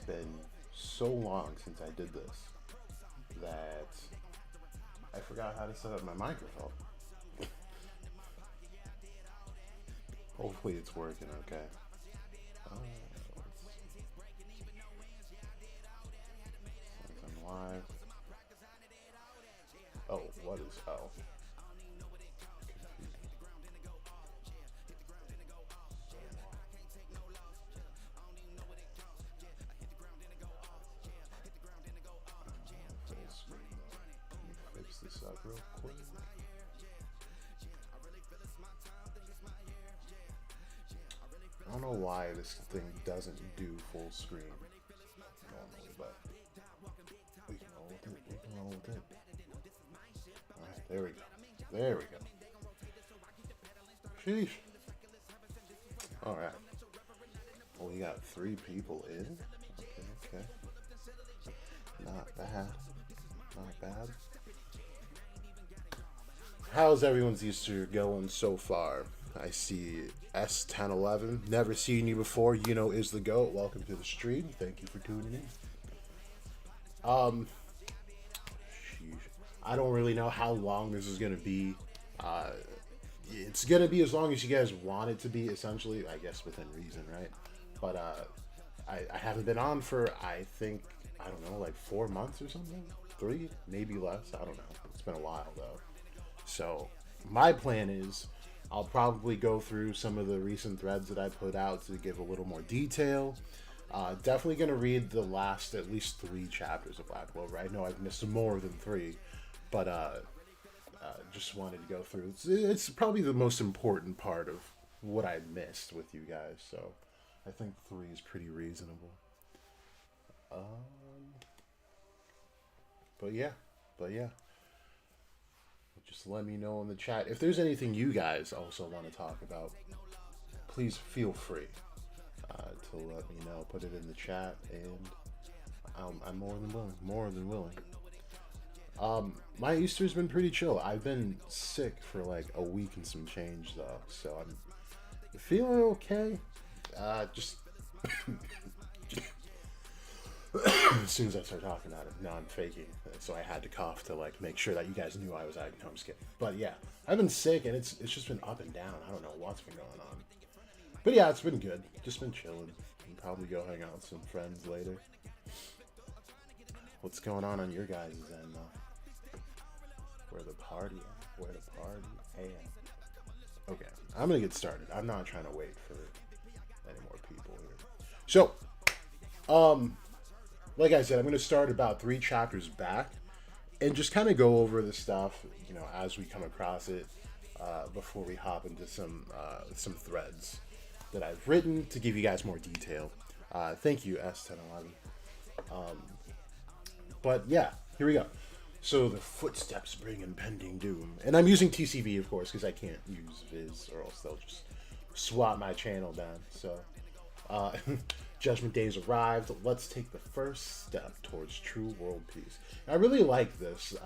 been so long since I did this that I forgot how to set up my microphone. Hopefully it's working okay. Since I'm live. Oh, what is oh? Let me fix this up real quick. I don't know why this thing doesn't do full screen normally, but we can roll with it. We can roll with it. Alright, there we go. There we go. Sheesh. Alright. Well, we got 3 people in. Okay, okay. Not bad. Not bad. How's everyone's Easter going so far? I see S1011. Never seen you before. You know is the GOAT. Welcome to the stream. Thank you for tuning in. Sheesh. I don't really know how long this is gonna be. It's gonna be as long as you guys want it to be, essentially. I guess within reason, right? But I haven't been on for I don't know, like 4 months or something. 3, maybe less. I don't know. It's been a while though. So my plan is I'll probably go through some of the recent threads that I put out to give a little more detail. Definitely going to read the last at least 3 chapters of Black Clover. I know I've missed more than 3, but just wanted to go through. It's probably the most important part of what I missed with you guys, so I think 3 is pretty reasonable. But yeah, but yeah. Just let me know in the chat if there's anything you guys also want to talk about. Please feel free to let me know. Put it in the chat, and I'm more than willing. More than willing. My Easter's been pretty chill. I've been sick for like a week and some change though, so I'm feeling okay. Just as soon as I start talking about it, no, I'm faking. So I had to cough to like make sure that you guys knew I was out. No, I'm just kidding. But yeah, I've been sick and it's just been up and down. I don't know what's been going on. But yeah, it's been good. Just been chilling. And probably go hang out with some friends later. What's going on your guys' end though? Where the party at? Where the party at? Okay, I'm gonna get started. I'm not trying to wait for any more people here. So, like I said, I'm going to start about 3 chapters back and just kind of go over the stuff, you know, as we come across it before we hop into some threads that I've written to give you guys more detail. Thank you, S1011. But yeah, here we go. So the footsteps bring impending doom. And I'm using TCV, of course, because I can't use Viz or else they'll just swap my channel down. So Judgment Day's arrived. Let's take the first step towards true world peace. I really like this.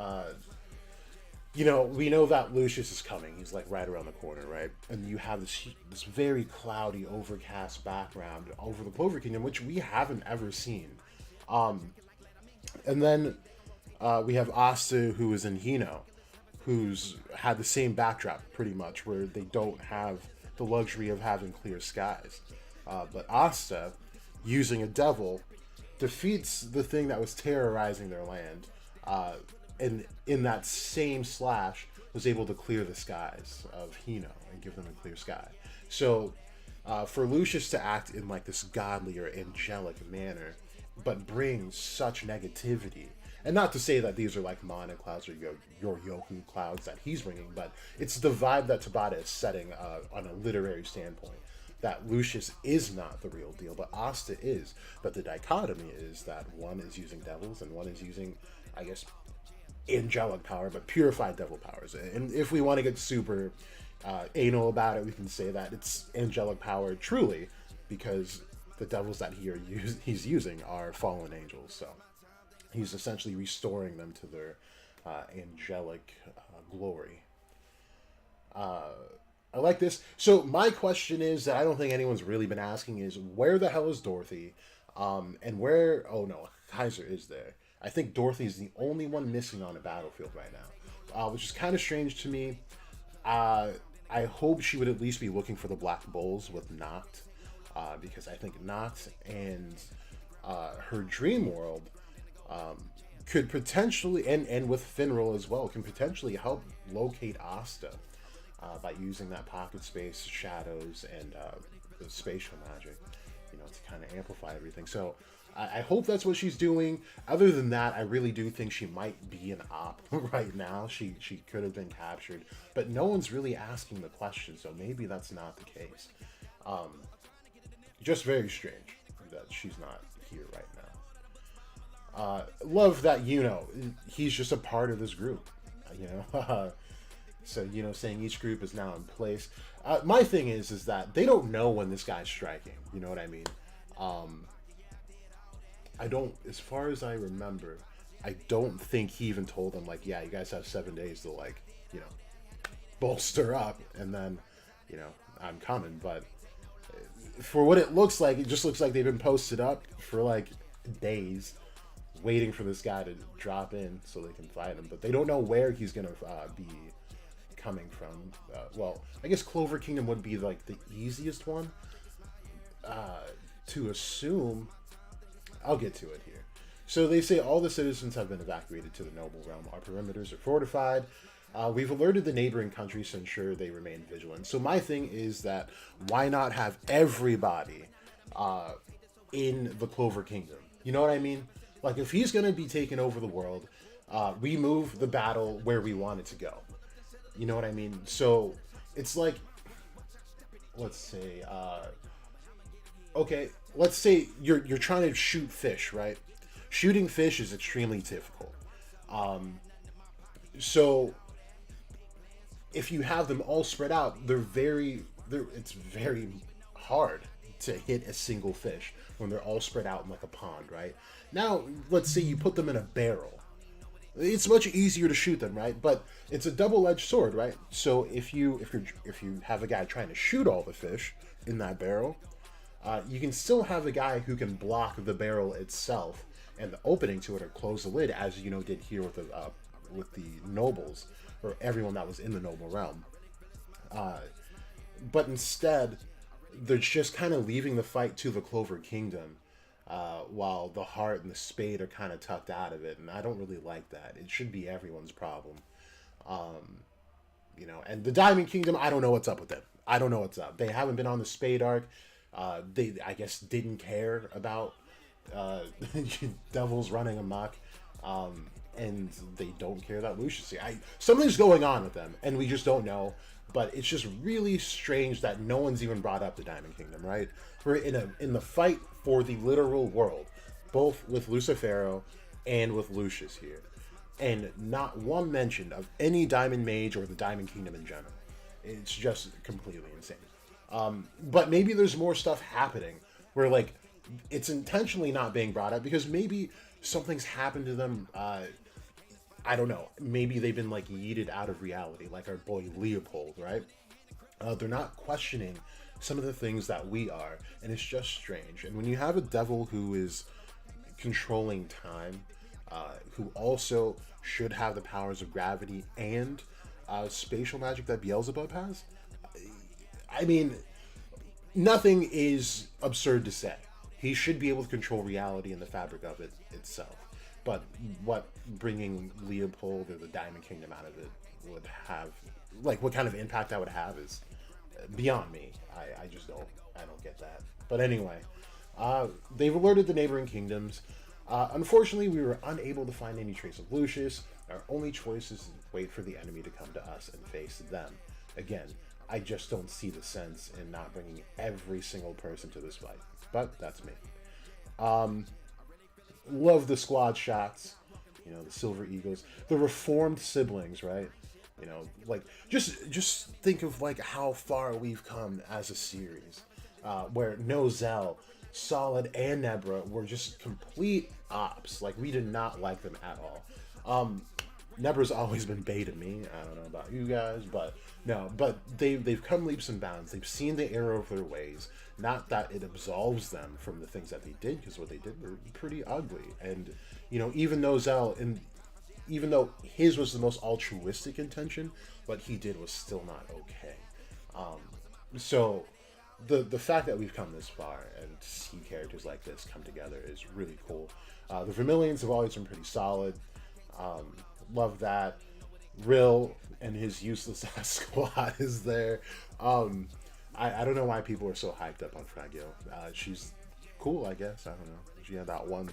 You know, we know that Lucius is coming. He's like right around the corner, right? And you have this very cloudy, overcast background over the Clover Kingdom, which we haven't ever seen. And then we have Asta, who is in Hino, who's had the same backdrop pretty much, where they don't have the luxury of having clear skies. But Asta, using a devil, defeats the thing that was terrorizing their land, and in that same slash was able to clear the skies of Hino and give them a clear sky. So for Lucius to act in like this godly or angelic manner, but bring such negativity, and not to say that these are like Mana clouds or your Yoku clouds that he's bringing, but it's the vibe that Tabata is setting on a literary standpoint. That Lucius is not the real deal, but Asta is. But the dichotomy is that one is using devils and one is using, I guess, angelic power, but purified devil powers. And if we want to get super anal about it, we can say that it's angelic power truly, because the devils that he's using are fallen angels. So he's essentially restoring them to their angelic glory. I like this. So my question is that I don't think anyone's really been asking is, where the hell is Dorothy? And where? Oh no, Kaiser is there. I think Dorothy is the only one missing on the battlefield right now, which is kind of strange to me. Uh, I hope she would at least be looking for the Black Bulls with Noct, because I think Noct and her dream world could potentially, and with Finral as well, can potentially help locate Asta by using that pocket space, shadows, and the spatial magic, to kind of amplify everything. So I hope that's what she's doing. Other than that, I really do think she might be an op right now. She could have been captured, but no one's really asking the question, so maybe that's not the case. Just very strange that she's not here right now. Love that, he's just a part of this group, you know. So, saying each group is now in place. My thing is that they don't know when this guy's striking. You know what I mean? I don't, as far as I remember, I don't think he even told them, like, yeah, you guys have 7 days to, like, bolster up, and then, I'm coming. But for what it looks like, it just looks like they've been posted up for, like, days, waiting for this guy to drop in so they can fight him. But they don't know where he's going to be coming from. Well, I guess Clover Kingdom would be, like, the easiest one to assume. I'll get to it here. So they say all the citizens have been evacuated to the noble realm. Our perimeters are fortified. We've alerted the neighboring countries to ensure they remain vigilant. So my thing is that why not have everybody in the Clover Kingdom? You know what I mean? Like, if he's going to be taking over the world, we move the battle where we want it to go. You know what I mean? So it's like, let's say, okay, let's say you're trying to shoot fish, right? Shooting fish is extremely difficult. So if you have them all spread out, it's very hard to hit a single fish when they're all spread out in like a pond, right? Now, let's say you put them in a barrel. It's much easier to shoot them, right? But it's a double-edged sword, right? So if you have a guy trying to shoot all the fish in that barrel, you can still have a guy who can block the barrel itself and the opening to it, or close the lid, as did here with the nobles, or everyone that was in the noble realm. But instead, they're just kind of leaving the fight to the Clover Kingdom, while the heart and the spade are kind of tucked out of it, and I don't really like that. It should be everyone's problem. And the Diamond Kingdom, I don't know what's up with them. I don't know what's up. They haven't been on the spade arc. They, I guess, didn't care about devils running amok, and they don't care that Lucius here. Something's going on with them, and we just don't know. But it's just really strange that no one's even brought up the Diamond Kingdom, right? We're in the fight for the literal world, both with Lucifero and with Lucius here, and not one mention of any Diamond Mage or the Diamond Kingdom in general. It's just completely insane. But maybe there's more stuff happening where, like, it's intentionally not being brought up because maybe something's happened to them. I don't know. Maybe they've been, like, yeeted out of reality, like our boy Leopold, right? They're not questioning some of the things that we are, and it's just strange. And when you have a devil who is controlling time, who also should have the powers of gravity and spatial magic that Beelzebub has, I mean, nothing is absurd to say. He should be able to control reality and the fabric of it itself. But what bringing Leopold or the Diamond Kingdom out of it would have, like, what kind of impact that would have is beyond me. I just don't get that. But anyway, they've alerted the neighboring kingdoms. Unfortunately, we were unable to find any trace of Lucius. Our only choice is to wait for the enemy to come to us and face them. Again, I just don't see the sense in not bringing every single person to this fight. But that's me. Love the squad shots. The Silver Eagles. The reformed siblings, right? Like, just think of, like, how far we've come as a series. Where Nozel, Solid, and Nebra were just complete ops. Like, we did not like them at all. Nebra's always been Bay to me. I don't know about you guys, but no, but they've come leaps and bounds. They've seen the error of their ways. Not that it absolves them from the things that they did, because what they did were pretty ugly. And even though even though his was the most altruistic intention, what he did was still not okay. So the fact that we've come this far and see characters like this come together is really cool. The Vermilions have always been pretty solid. Love that. Rill and his useless ass squad is there. I don't know why people are so hyped up on Fragile. She's cool, I guess. I don't know. She had that one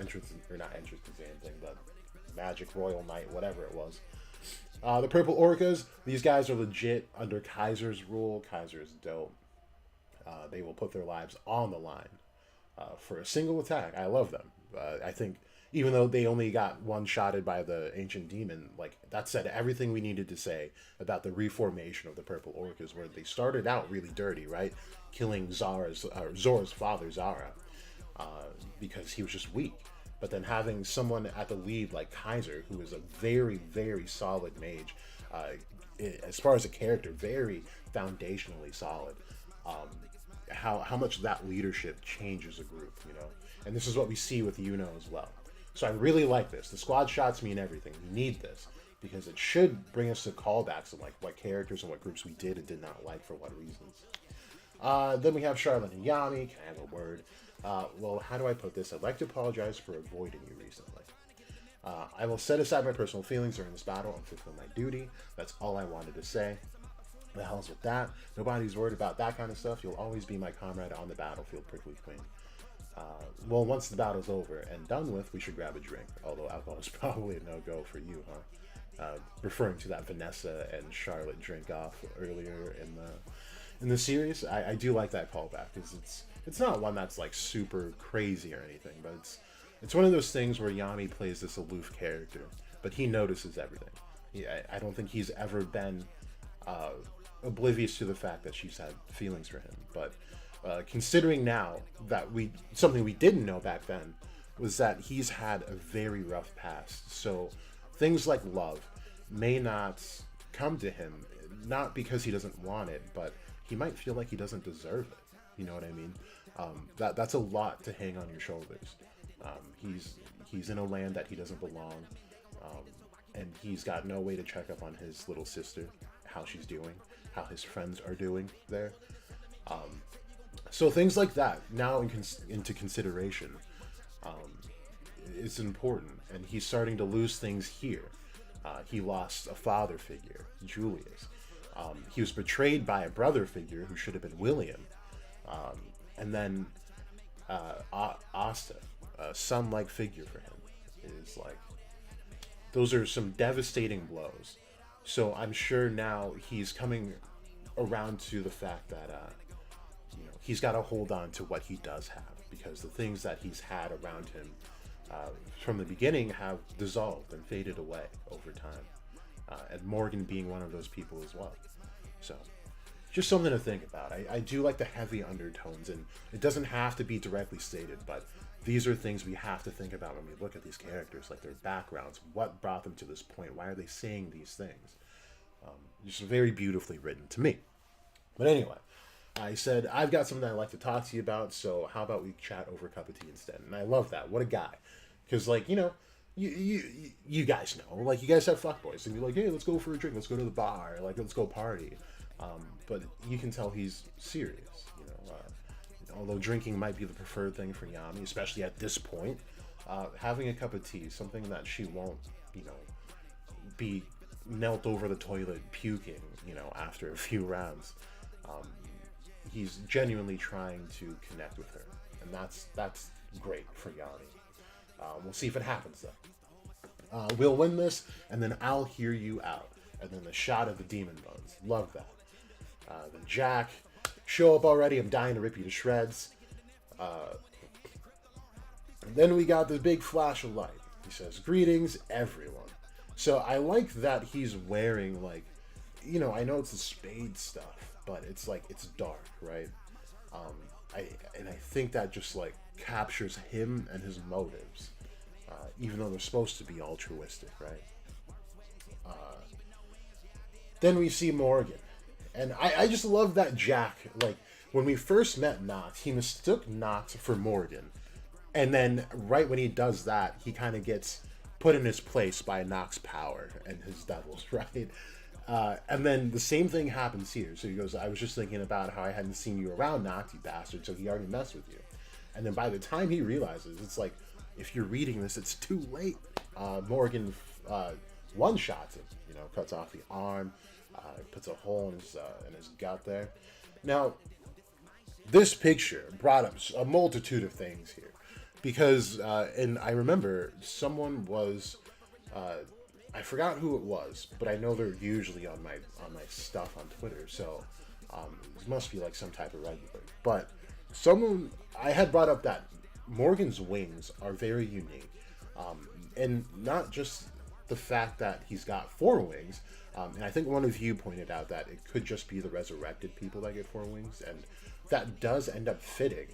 entrance, or not entrance to anything, but Magic Royal Knight, whatever it was. The Purple Orcas, these guys are legit under Kaiser's rule. Kaiser is dope. They will put their lives on the line for a single attack. I love them. I think even though they only got one-shotted by the Ancient Demon, like, that said everything we needed to say about the reformation of the Purple Orcas, where they started out really dirty, right? Killing Zora's father, Zara, because he was just weak. But then having someone at the lead like Kaiser, who is a very, very solid mage, as far as a character, very foundationally solid. How much that leadership changes a group, And this is what we see with Yuno as well. So I really like this. The squad shots mean everything. We need this because it should bring us to callbacks of like what characters and what groups we did and did not like for what reasons. Then we have Charlotte and Yami. Can I have a word? Well, how do I put this? I'd like to apologize for avoiding you recently. I will set aside my personal feelings during this battle and fulfill my duty. That's all I wanted to say. The hell's with that? Nobody's worried about that kind of stuff. You'll always be my comrade on the battlefield, Prickly Queen. Well, once the battle's over and done with, we should grab a drink. Although alcohol is probably a no-go for you, huh? Referring to that Vanessa and Charlotte drink off earlier in the series, I do like that callback because it's not one that's like super crazy or anything, but it's one of those things where Yami plays this aloof character, but he notices everything. I don't think he's ever been oblivious to the fact that she's had feelings for him, but considering now that something we didn't know back then was that he's had a very rough past, so things like love may not come to him, not because he doesn't want it, but he might feel like he doesn't deserve it. You know what I mean? That's a lot to hang on your shoulders. He's in a land that he doesn't belong, and he's got no way to check up on his little sister, how she's doing, how his friends are doing there. So things like that now into consideration is important, and he's starting to lose things here. He lost a father figure, Julius. He was betrayed by a brother figure who should have been William. And then Asta, a son-like figure for him, is like, those are some devastating blows. So I'm sure now he's coming around to the fact that he's got to hold on to what he does have, because the things that he's had around him from the beginning have dissolved and faded away over time. And Morgan being one of those people as well. So just something to think about. I do like the heavy undertones, and it doesn't have to be directly stated, but these are things we have to think about when we look at these characters, like their backgrounds, what brought them to this point, why are they saying these things? Just very beautifully written to me. But anyway, I said, I've got something I'd like to talk to you about, so how about we chat over a cup of tea instead? And I love that. What a guy. Because, like, you guys know, like, you guys have fuckboys, and you're like, hey, let's go for a drink, let's go to the bar, like, let's go party. But you can tell he's serious, although drinking might be the preferred thing for Yami, especially at this point. Having a cup of tea, something that she won't, be knelt over the toilet puking, after a few rounds. He's genuinely trying to connect with her, and that's great for Yami. We'll see if it happens though. We'll win this, and then I'll hear you out, and then the shot of the demon bones. Love that. Then Jack, show up already. I'm dying to rip you to shreds. Then we got the big flash of light. He says, "Greetings, everyone." So I like that he's wearing, like, I know it's the spade stuff, but it's like, it's dark, right? I think that just like captures him and his motives, even though they're supposed to be altruistic, right? Then we see Morgan. And I just love that Jack, like, when we first met Noct, he mistook Noct for Morgan. And then right when he does that, he kind of gets put in his place by Noct's power and his devils, right? And then the same thing happens here. So he goes, I was just thinking about how I hadn't seen you around, Noct, you bastard, so he already messed with you. And then by the time he realizes, it's like, if you're reading this, it's too late. Morgan one-shots him, cuts off the arm, puts a hole in his gut there. Now, this picture brought up a multitude of things here. Because, and I remember someone was, I forgot who it was, but I know they're usually on my stuff on Twitter, so it must be like some type of regular. But I had brought up that Morgan's wings are very unique, and not just the fact that he's got 4 wings, and I think one of you pointed out that it could just be the resurrected people that get 4 wings, and that does end up fitting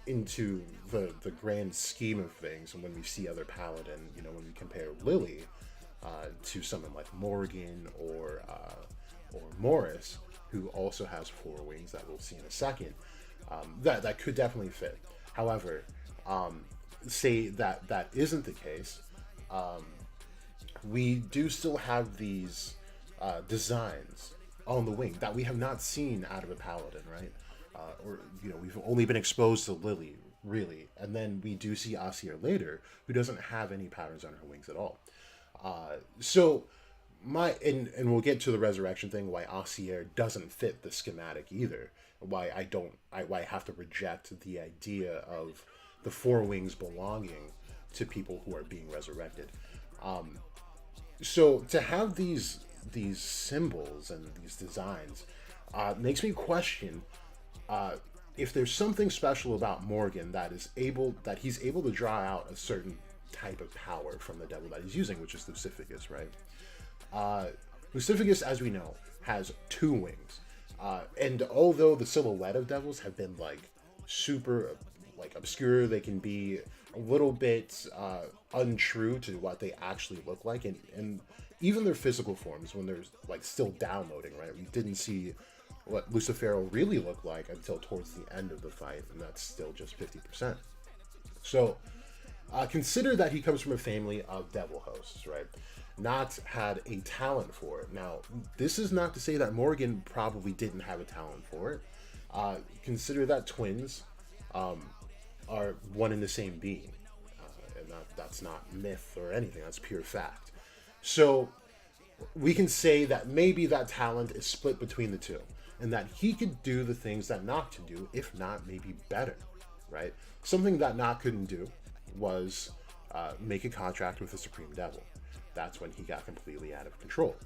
into the grand scheme of things. And when we see other Paladin, when we compare Lily to someone like Morgan or Morris, who also has 4 wings that we'll see in a second, that could definitely fit. However, say that isn't the case, we do still have these designs on the wing that we have not seen out of a Paladin, right? We've only been exposed to Lily, really, and then we do see Asir later, who doesn't have any patterns on her wings at all. And we'll get to the resurrection thing, why Asir doesn't fit the schematic either, why I have to reject the idea of the 4 wings belonging to people who are being resurrected. So to have these symbols and these designs makes me question if there's something special about Morgan that he's able to draw out a certain type of power from the devil that he's using, which is Lucificus, right? Lucificus, as we know, has 2 wings. And although the silhouette of devils have been super obscure, they can be a little bit untrue to what they actually look like, and even their physical forms when they're still downloading, right? We didn't see what Lucifero really looked like until towards the end of the fight, and that's still just 50%. So consider that he comes from a family of devil hosts, right? Noct had a talent for it. Now, this is not to say that Morgan probably didn't have a talent for it. Consider that twins are one and the same being, and that's not myth or anything. That's pure fact. So we can say that maybe that talent is split between the two, and that he could do the things that Noct could do, if not maybe better, right? Something that Noct couldn't do was make a contract with the Supreme Devil. That's when he got completely out of control.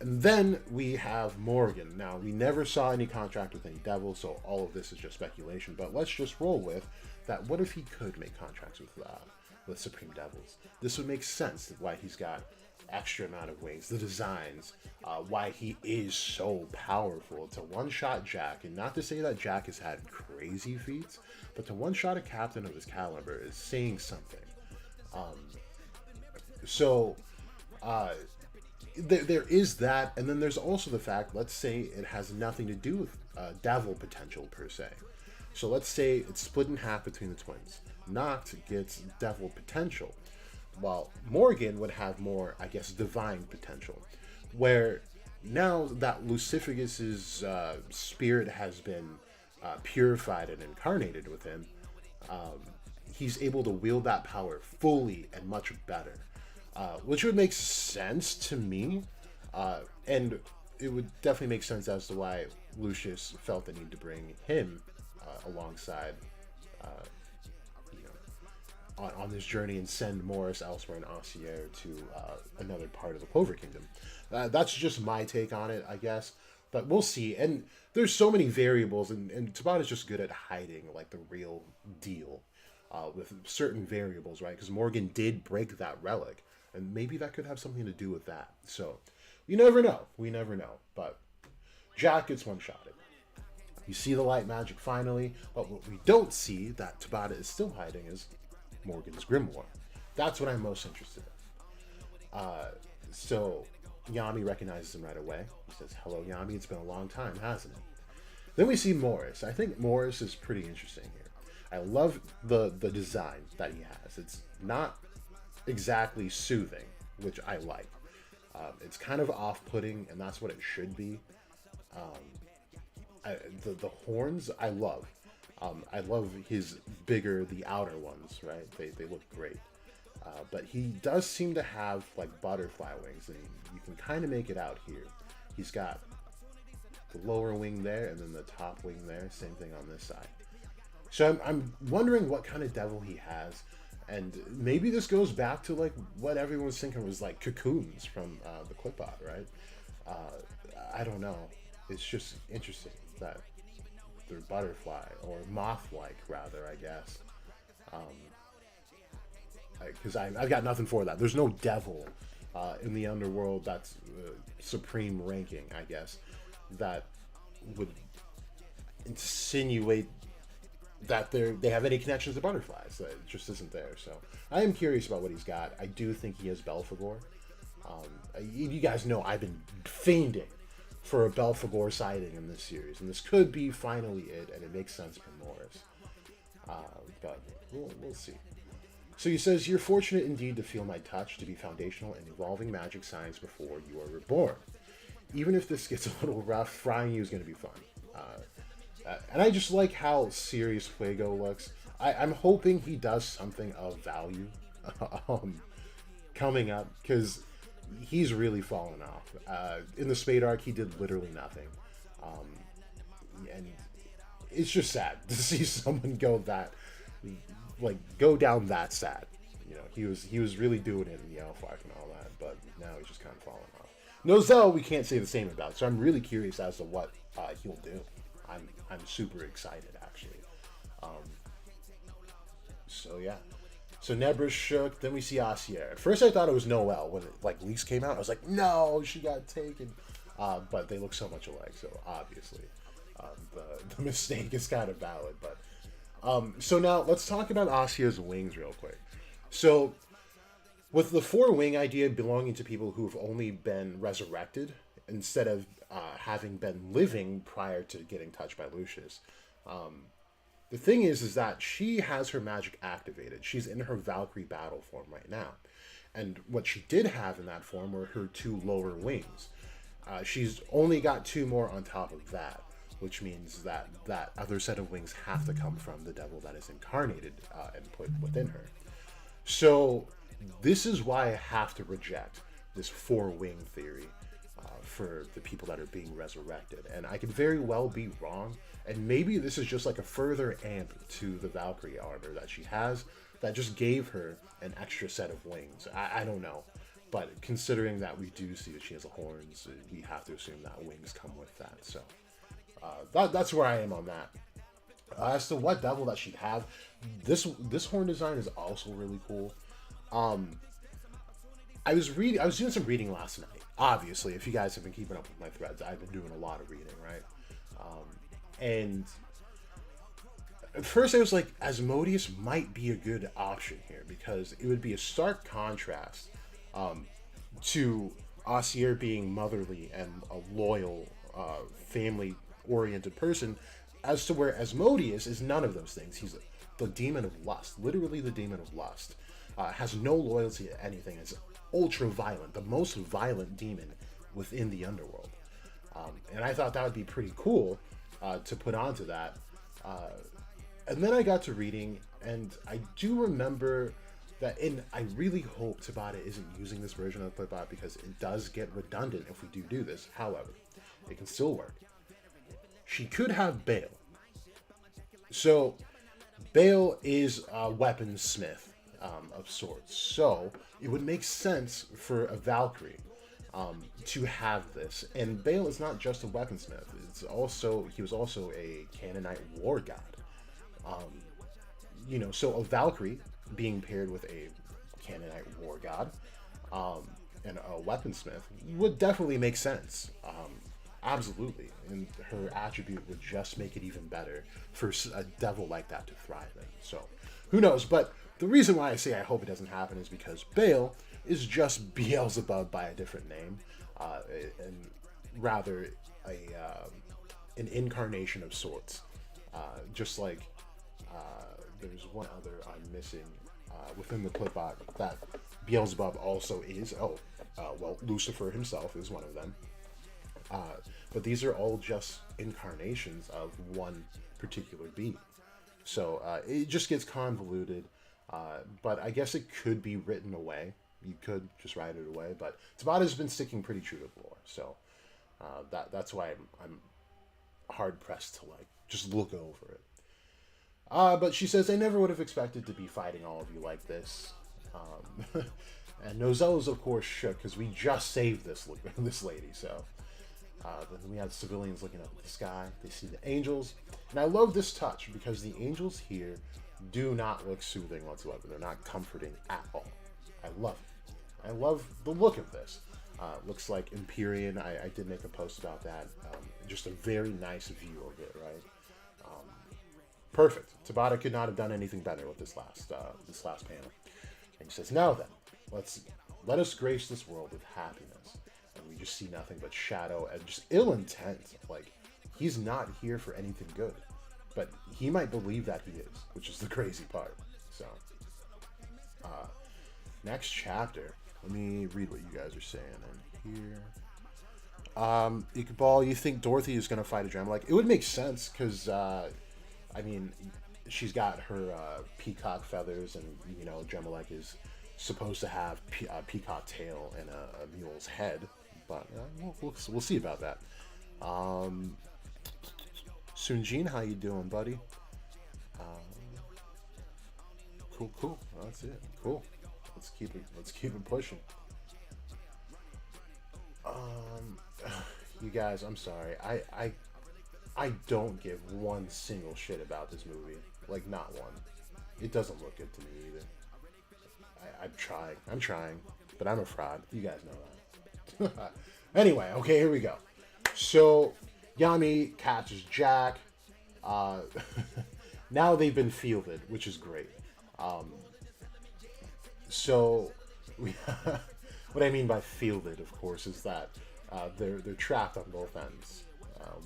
And then we have Morgan. Now, we never saw any contract with any devil, so all of this is just speculation, but let's just roll with that. What if he could make contracts with Supreme Devils? This would make sense why he's got extra amount of wings, the designs, why he is so powerful to one-shot Jack. And not to say that Jack has had crazy feats, but to one-shot a captain of his caliber is saying something. There is that, and then there's also the fact, let's say it has nothing to do with devil potential per se. So let's say it's split in half between the twins. Noct gets devil potential, while Morgan would have more, I guess, divine potential. Where now that Lucificus's spirit has been purified and incarnated with him, he's able to wield that power fully and much better. Which would make sense to me, and it would definitely make sense as to why Lucius felt the need to bring him alongside, on this journey, and send Morris elsewhere in Asir to another part of the Clover Kingdom. That's just my take on it, I guess, but we'll see. And there's so many variables, and Tabata's just good at hiding the real deal with certain variables, right? Because Morgan did break that relic. And maybe that could have something to do with that. So, you never know. We never know. But Jack gets one-shotted. You see the light magic finally. But what we don't see that Tabata is still hiding is Morgan's grimoire. That's what I'm most interested in. So, Yami recognizes him right away. He says, "Hello, Yami. It's been a long time, hasn't it?" Then we see Morris. I think Morris is pretty interesting here. I love the design that he has. It's not exactly soothing, which I like. It's kind of off-putting, and that's what it should be. The horns I love. I love his bigger, the outer ones, right? They look great. But he does seem to have like butterfly wings, and you can kind of make it out here. He's got the lower wing there, and then the top wing there. Same thing on this side. So I'm wondering what kind of devil he has, and maybe this goes back to like what everyone was thinking was like cocoons from the clip art, right? I don't know. It's just interesting that they're butterfly or moth-like, rather, I guess. Because I've got nothing for that. There's no devil in the underworld that's supreme ranking, I guess, that would insinuate that they have any connections to butterflies. It just isn't there. So I am curious about what he's got. I do think he has Belphegor. You guys know I've been fiending for a Belphegor sighting in this series, and this could be finally it, and it makes sense for Morris. But we'll see. So he says, "You're fortunate indeed to feel my touch to be foundational in evolving magic science before you are reborn. Even if this gets a little rough, frying you is going to be fun." And I just like how serious Fuego looks. I'm hoping he does something of value coming up, because he's really fallen off. In the Spade arc, he did literally nothing. And it's just sad to see someone go down that sad. You know, he was really doing it in the Elf arc and all that, but now he's just kind of falling off. Nozel, we can't say the same about, so I'm really curious as to what he'll do. I'm super excited, actually. So yeah. So Nebra's shook. Then we see Asier. At first, I thought it was Noelle when it leaks came out. I was like, no, she got taken. But they look so much alike, so obviously the mistake is kind of valid. But so now let's talk about Asier's wings real quick. So with the 4-wing idea belonging to people who have only been resurrected instead of having been living prior to getting touched by Lucius. The thing is that she has her magic activated. She's in her Valkyrie battle form right now. And what she did have in that form were her 2 lower wings. She's only got 2 more on top of that, which means that that other set of wings have to come from the devil that is incarnated and put within her. So this is why I have to reject this 4-wing theory for the people that are being resurrected. And I could very well be wrong. And maybe this is just like a further amp to the Valkyrie armor that she has that just gave her an extra set of wings. I don't know. But considering that we do see that she has the horns, we have to assume that wings come with that. So that's where I am on that. As to what devil that she'd have, this horn design is also really cool. I was doing some reading last night. Obviously, if you guys have been keeping up with my threads, I've been doing a lot of reading, right? And at first I was like, Asmodeus might be a good option here, because it would be a stark contrast to Asier being motherly and a loyal, family-oriented person, as to where Asmodeus is none of those things. He's the demon of lust, literally the demon of lust. Has no loyalty to anything. Is ultra violent, the most violent demon within the underworld. And I thought that would be pretty cool to put onto that. And then I got to reading, and I do remember that, and I really hope Tabata isn't using this version of Clipbot, because it does get redundant if we do this. However, it can still work. She could have Bale. So, Bale is a weaponsmith of sorts. So, it would make sense for a Valkyrie to have this. And Bale is not just a weaponsmith. He was also a Canaanite war god. So a Valkyrie being paired with a Canaanite war god and a weaponsmith would definitely make sense. Absolutely. And her attribute would just make it even better for a devil like that to thrive in. So, who knows? But the reason why I say I hope it doesn't happen is because Bale is just Beelzebub by a different name, and rather a an incarnation of sorts. Just like there's one other I'm missing within the clip art that Beelzebub also is. Oh, well, Lucifer himself is one of them. But these are all just incarnations of one particular being. So it just gets convoluted. But I guess it could be written away. You could just write it away. But Tabata's been sticking pretty true to the lore. So that's why I'm hard pressed to like just look over it. But she says, I never would have expected to be fighting all of you like this. And Nozelle's, of course, shook because we just saved this lady. So then we have civilians looking up at the sky. They see the angels. And I love this touch because the angels here do not look soothing whatsoever. They're not comforting at all. I love it. I love the look of this. Looks like Empyrean. I did make a post about that. Just a very nice view of it, right? Perfect. Tabata could not have done anything better with this last panel. And he says, now then, let us grace this world with happiness. And we just see nothing but shadow and just ill intent. Like, he's not here for anything good. But he might believe that he is, which is the crazy part. So, next chapter. Let me read what you guys are saying in here. Iqbal, you think Dorothy is going to fight a Dremelech? It would make sense, because, I mean, she's got her peacock feathers, and, you know, Dremelech is supposed to have a peacock tail and a mule's head. But we'll see about that. Sunjin, how you doing, buddy? Cool. That's it. Cool. Let's keep it pushing. You guys, I'm sorry. I don't give one single shit about this movie. Like, not one. It doesn't look good to me either. I'm trying, but I'm a fraud. You guys know that. Anyway, okay, here we go. So, Yami catches Jack. Now they've been fielded, which is great. So, what I mean by fielded, of course, is that they're trapped on both ends.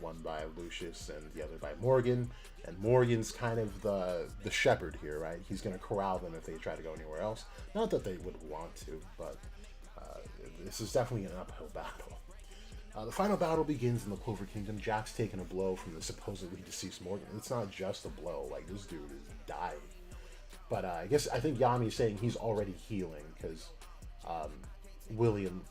One by Lucius and the other by Morgan. And Morgan's kind of the shepherd here, right? He's going to corral them if they try to go anywhere else. Not that they would want to, but this is definitely an uphill battle. The final battle begins in the Clover Kingdom. Jack's taking a blow from the supposedly deceased Morgan. It's not just a blow. Like, this dude is dying. But I think Yami's saying he's already healing because William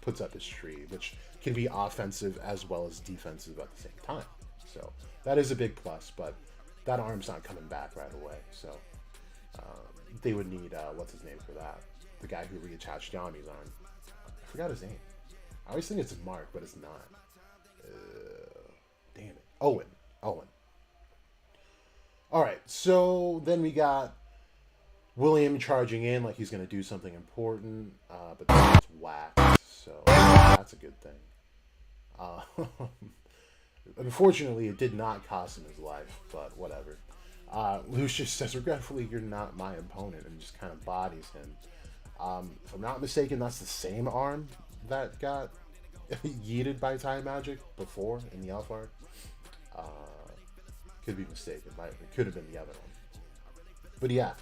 puts up his tree, which can be offensive as well as defensive at the same time. So that is a big plus, but that arm's not coming back right away. So they would need, what's his name for that? The guy who reattached Yami's arm. I forgot his name. I always think it's Mark, but it's not. Damn it. Owen. Alright, so then we got William charging in like he's going to do something important, but then it's whacked, so that's a good thing. Unfortunately, it did not cost him his life, but whatever. Lucius says, regretfully, you're not my opponent, and just kind of bodies him. If I'm not mistaken, that's the same arm that got yeeted by time magic before in the elf art. Could be mistaken. It could have been the other one. But yeah,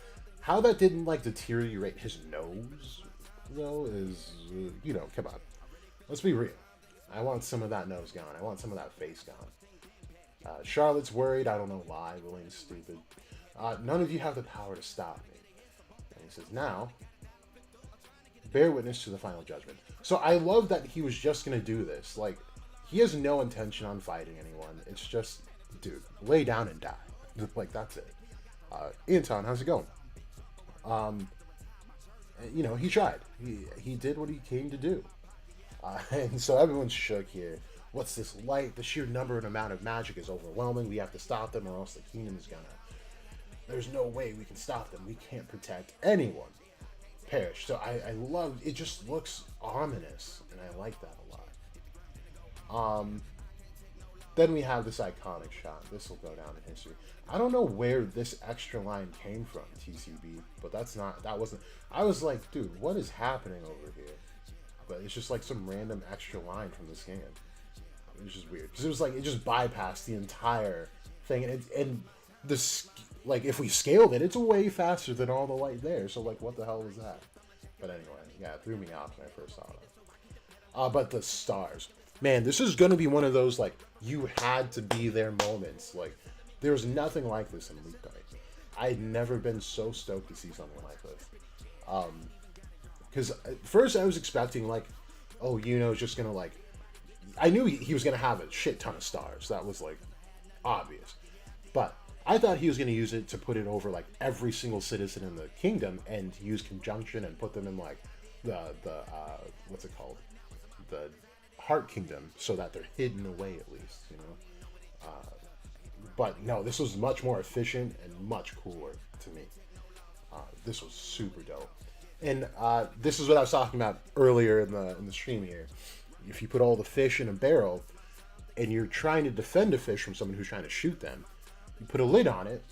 how that didn't like deteriorate his nose though is, come on. Let's be real. I want some of that nose gone. I want some of that face gone. Charlotte's worried. I don't know why. William's stupid. None of you have the power to stop me. And he says, now, bear witness to the final judgment. So I love that he was just going to do this. Like, he has no intention on fighting anyone. It's just, dude, lay down and die. Like, that's it. Anton, how's it going? He tried. He did what he came to do. And so everyone's shook here. What's this light? The sheer number and amount of magic is overwhelming. We have to stop them or else the kingdom is gonna... There's no way we can stop them. We can't protect anyone. Perish. So I love... It just looks ominous. And I like that a lot. then we have this iconic shot. This will go down in history. I don't know where this extra line came from, TCB, but that wasn't. I was like, dude, what is happening over here? But it's just like some random extra line from this game. It was just weird because it was like it just bypassed the entire thing, and this, like, if we scaled it, it's way faster than all the light there. So like, what the hell was that? But anyway, yeah, it threw me off when I first saw it. But the stars, man, this is gonna be one of those like you had to be there moments. Like, there was nothing like this in League Night. I'd never been so stoked to see something like this. Because at first I was expecting like, oh, Yuno's just gonna like, I knew he was gonna have a shit ton of stars. That was like obvious, but I thought he was gonna use it to put it over like every single citizen in the kingdom and use conjunction and put them in like the what's it called, the Heart Kingdom, so that they're hidden away at least, you know. But no, this was much more efficient and much cooler to me. This was super dope. And this is what I was talking about earlier in the stream here. If you put all the fish in a barrel and you're trying to defend a fish from someone who's trying to shoot them, you put a lid on it,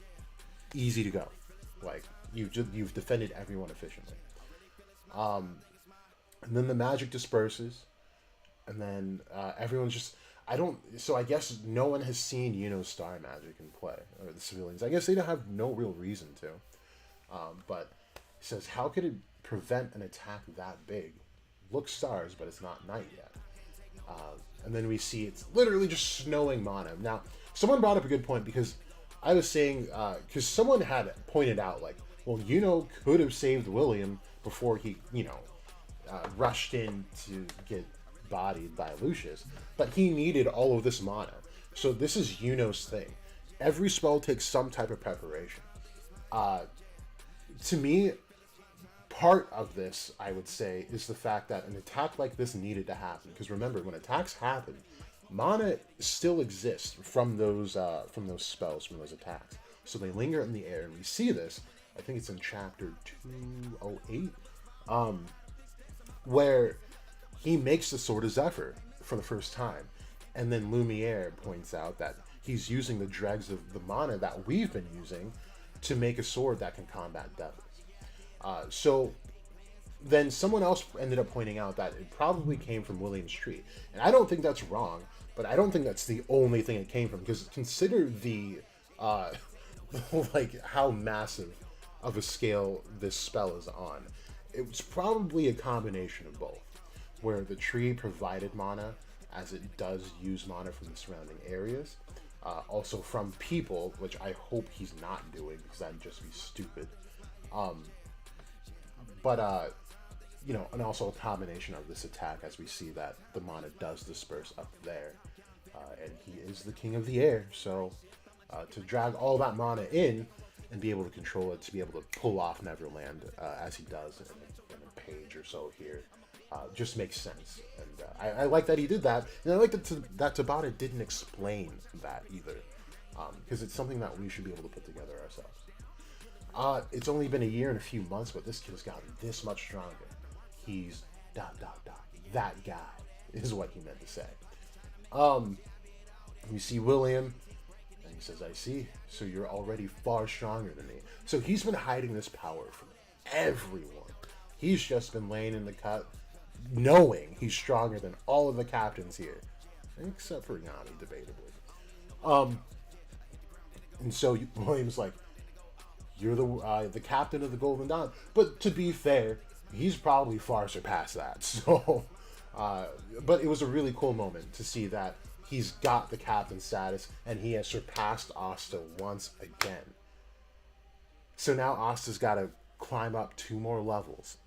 easy to go. Like, you've defended everyone efficiently. And then the magic disperses, and then everyone's just, so I guess no one has seen Yuno's star magic in play, or the civilians. I guess they don't have no real reason to. But he says, how could it prevent an attack that big? Looks stars, but it's not night yet. And then we see it's literally just snowing mana. Now, someone brought up a good point, because I was saying, because someone had pointed out, like, well, Yuno could have saved William before he, rushed in to get bodied by Lucius, but he needed all of this mana. So this is Yuno's thing. Every spell takes some type of preparation. To me, part of this, I would say, is the fact that an attack like this needed to happen. Because remember, when attacks happen, mana still exists from those spells, from those attacks. So they linger in the air, and we see this. I think it's in chapter 208, where he makes the Sword of Zephyr for the first time, and then Lumiere points out that he's using the dregs of the mana that we've been using to make a sword that can combat devils. So then someone else ended up pointing out that it probably came from William's tree, and I don't think that's wrong, but I don't think that's the only thing it came from, because consider the like how massive of a scale this spell is on. It was probably a combination of both, where the tree provided mana, as it does use mana from the surrounding areas, also from people, which I hope he's not doing, because that'd just be stupid. And also a combination of this attack, as we see that the mana does disperse up there, and he is the king of the air, so to drag all that mana in and be able to control it, to be able to pull off Neverland as he does in a page or so here, just makes sense. And I like that he did that, and I like that Tabata didn't explain that either, because it's something that we should be able to put together ourselves. It's only been a year and a few months, but this kid has gotten this much stronger. He's ... that guy is what he meant to say. We see William, and he says, I see, so you're already far stronger than me. So he's been hiding this power from everyone. He's just been laying in the cut, knowing he's stronger than all of the captains here, except for Yanni, debatably. And so William's like, you're the captain of the Golden Dawn. But to be fair, he's probably far surpassed that. So, but it was a really cool moment to see that he's got the captain status, and he has surpassed Asta once again. So now Asta's got to climb up 2 more levels.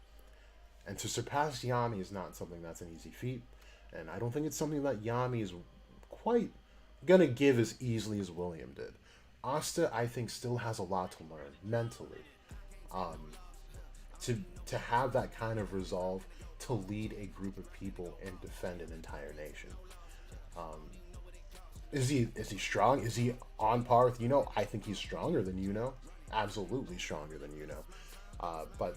And to surpass Yami is not something that's an easy feat. And I don't think it's something that Yami is quite going to give as easily as William did. Asta, I think, still has a lot to learn mentally. To have that kind of resolve to lead a group of people and defend an entire nation. Is he strong? Is he on par with Yuno? I think he's stronger than Yuno. Absolutely stronger than Yuno. But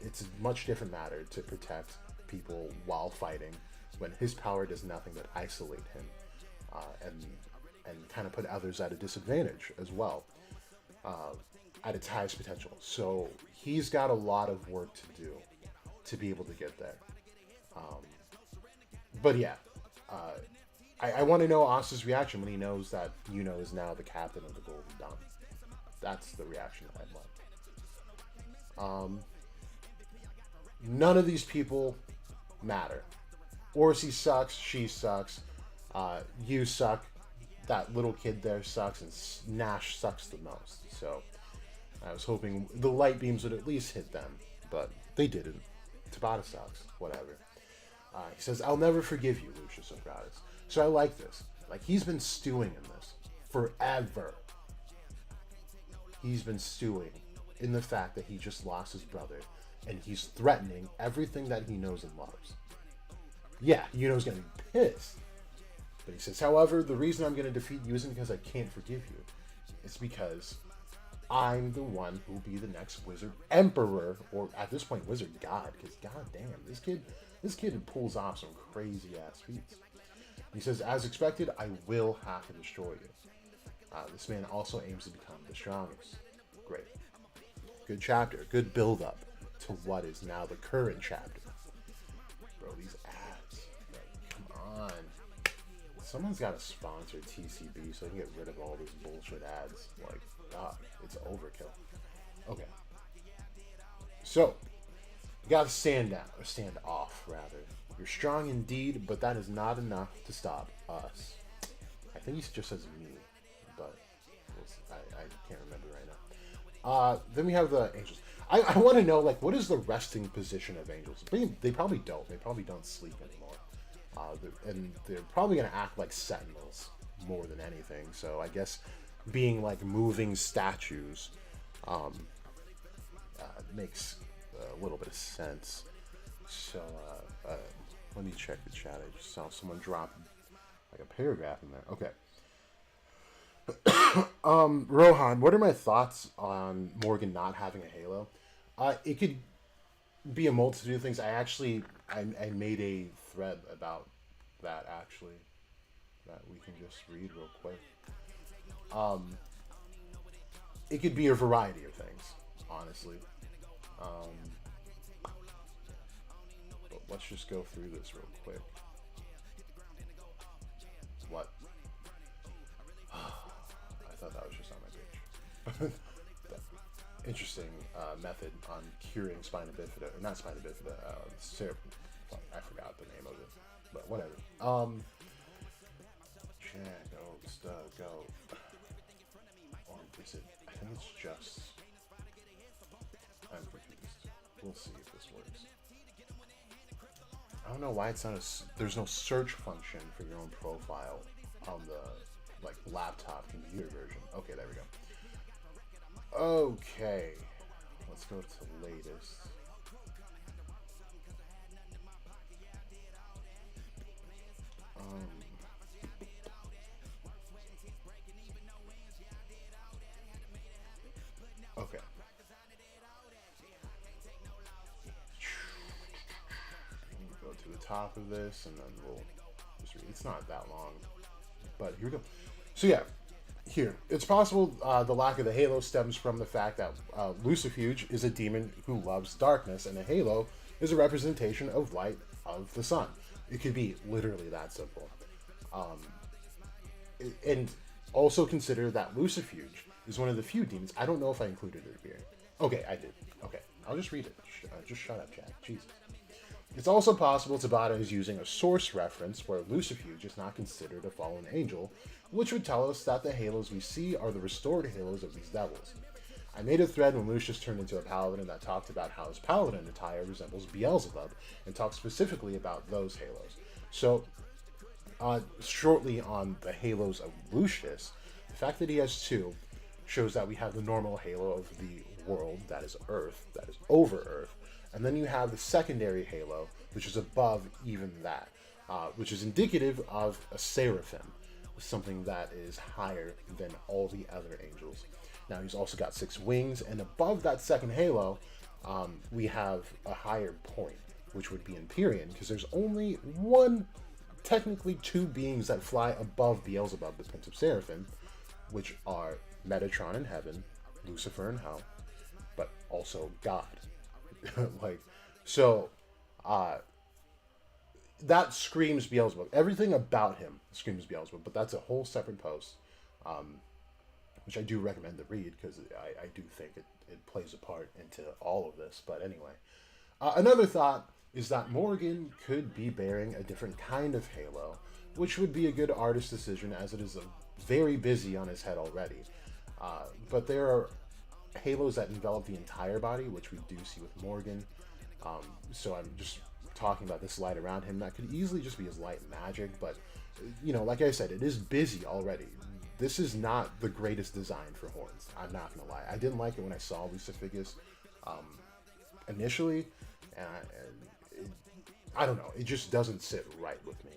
it's a much different matter to protect people while fighting, when his power does nothing but isolate him. And and kind of put others at a disadvantage as well, at its highest potential. So he's got a lot of work to do to be able to get there. But yeah, I want to know Asta's reaction when he knows that Yuno is now the captain of the Golden Dawn. That's the reaction that I'd like. None of these people matter. Orsi sucks, she sucks, you suck, that little kid there sucks, and Nash sucks the most. So I was hoping the light beams would at least hit them, but they didn't. Tabata sucks, whatever. He says, I'll never forgive you, Lucius O'Gratis. So I like this. Like, he's been stewing in this forever. He's been stewing in the fact that he just lost his brother, and he's threatening everything that he knows and loves. Yeah, Yuno's gonna be pissed. But he says, however, the reason I'm gonna defeat you isn't because I can't forgive you. It's because I'm the one who'll be the next Wizard Emperor, or at this point, Wizard God, because goddamn, this kid pulls off some crazy ass feats. He says, as expected, I will have to destroy you. This man also aims to become the strongest. Great. Good chapter. Good build up to what is now the current chapter. Bro, these ads. Like, come on. Someone's got to sponsor TCB so they can get rid of all these bullshit ads. Like, God, it's overkill. Okay. So, you gotta stand down, or stand off, rather. You're strong indeed, but that is not enough to stop us. I think he just says me, but I can't remember right now. Then we have the angels. I want to know, like, what is the resting position of angels? They probably don't. They probably don't sleep anymore. And they're probably going to act like sentinels more than anything. So I guess being like moving statues makes a little bit of sense. So let me check the chat. I just saw someone drop like a paragraph in there. Okay. Rohan, what are my thoughts on Morgan not having a halo? It could be a multitude of things. I made a thread about that, actually, that we can just read real quick. It could be a variety of things, honestly. But let's just go through this real quick. What? I thought that was just on my page. Interesting method on curing spina bifida, or not spina bifida, I forgot the name of it, but whatever. Jack Oaks, go. Or is it? I think it's just. I'm confused. We'll see if this works. I don't know why it's not there's no search function for your own profile on the like laptop computer version. Okay, there we go. Okay, let's go to latest. Okay. Go to the top of this, and then we'll just read. It's not that long, but here we go. So yeah. Here, it's possible the lack of the halo stems from the fact that Lucifuge is a demon who loves darkness, and a halo is a representation of light of the sun. It could be literally that simple. And also consider that Lucifuge is one of the few demons. I don't know if I included it here. Okay, I did. Okay, I'll just read it. Just shut up, Jack. Jesus. It's also possible Tabata is using a source reference where Lucifuge is not considered a fallen angel, which would tell us that the halos we see are the restored halos of these devils. I made a thread when Lucius turned into a paladin that talked about how his paladin attire resembles Beelzebub, and talked specifically about those halos. So, shortly on the halos of Lucius, the fact that he has two shows that we have the normal halo of the world, that is Earth, that is over Earth, and then you have the secondary halo, which is above even that, which is indicative of a seraphim, something that is higher than all the other angels. Now he's also got 6 wings, and above that second halo, we have a higher point, which would be Empyrean, because there's only one technically two beings that fly above Beelzebub, the Prince of Seraphim, which are Metatron in heaven, Lucifer in hell, but also God. like, so, uh, that screams Beelzebub. Everything about him screams Beelzebub, but that's a whole separate post, which I do recommend to read because I do think it plays a part into all of this. But anyway, another thought is that Morgan could be bearing a different kind of halo, which would be a good artist decision as it is very busy on his head already. But there are halos that envelop the entire body, which we do see with Morgan. So I'm just talking about this light around him that could easily just be his light magic, but like I said, it is busy already. This is not the greatest design for horns. I'm not gonna lie. I didn't like it when I saw Lucificus initially, and I don't know. It just doesn't sit right with me.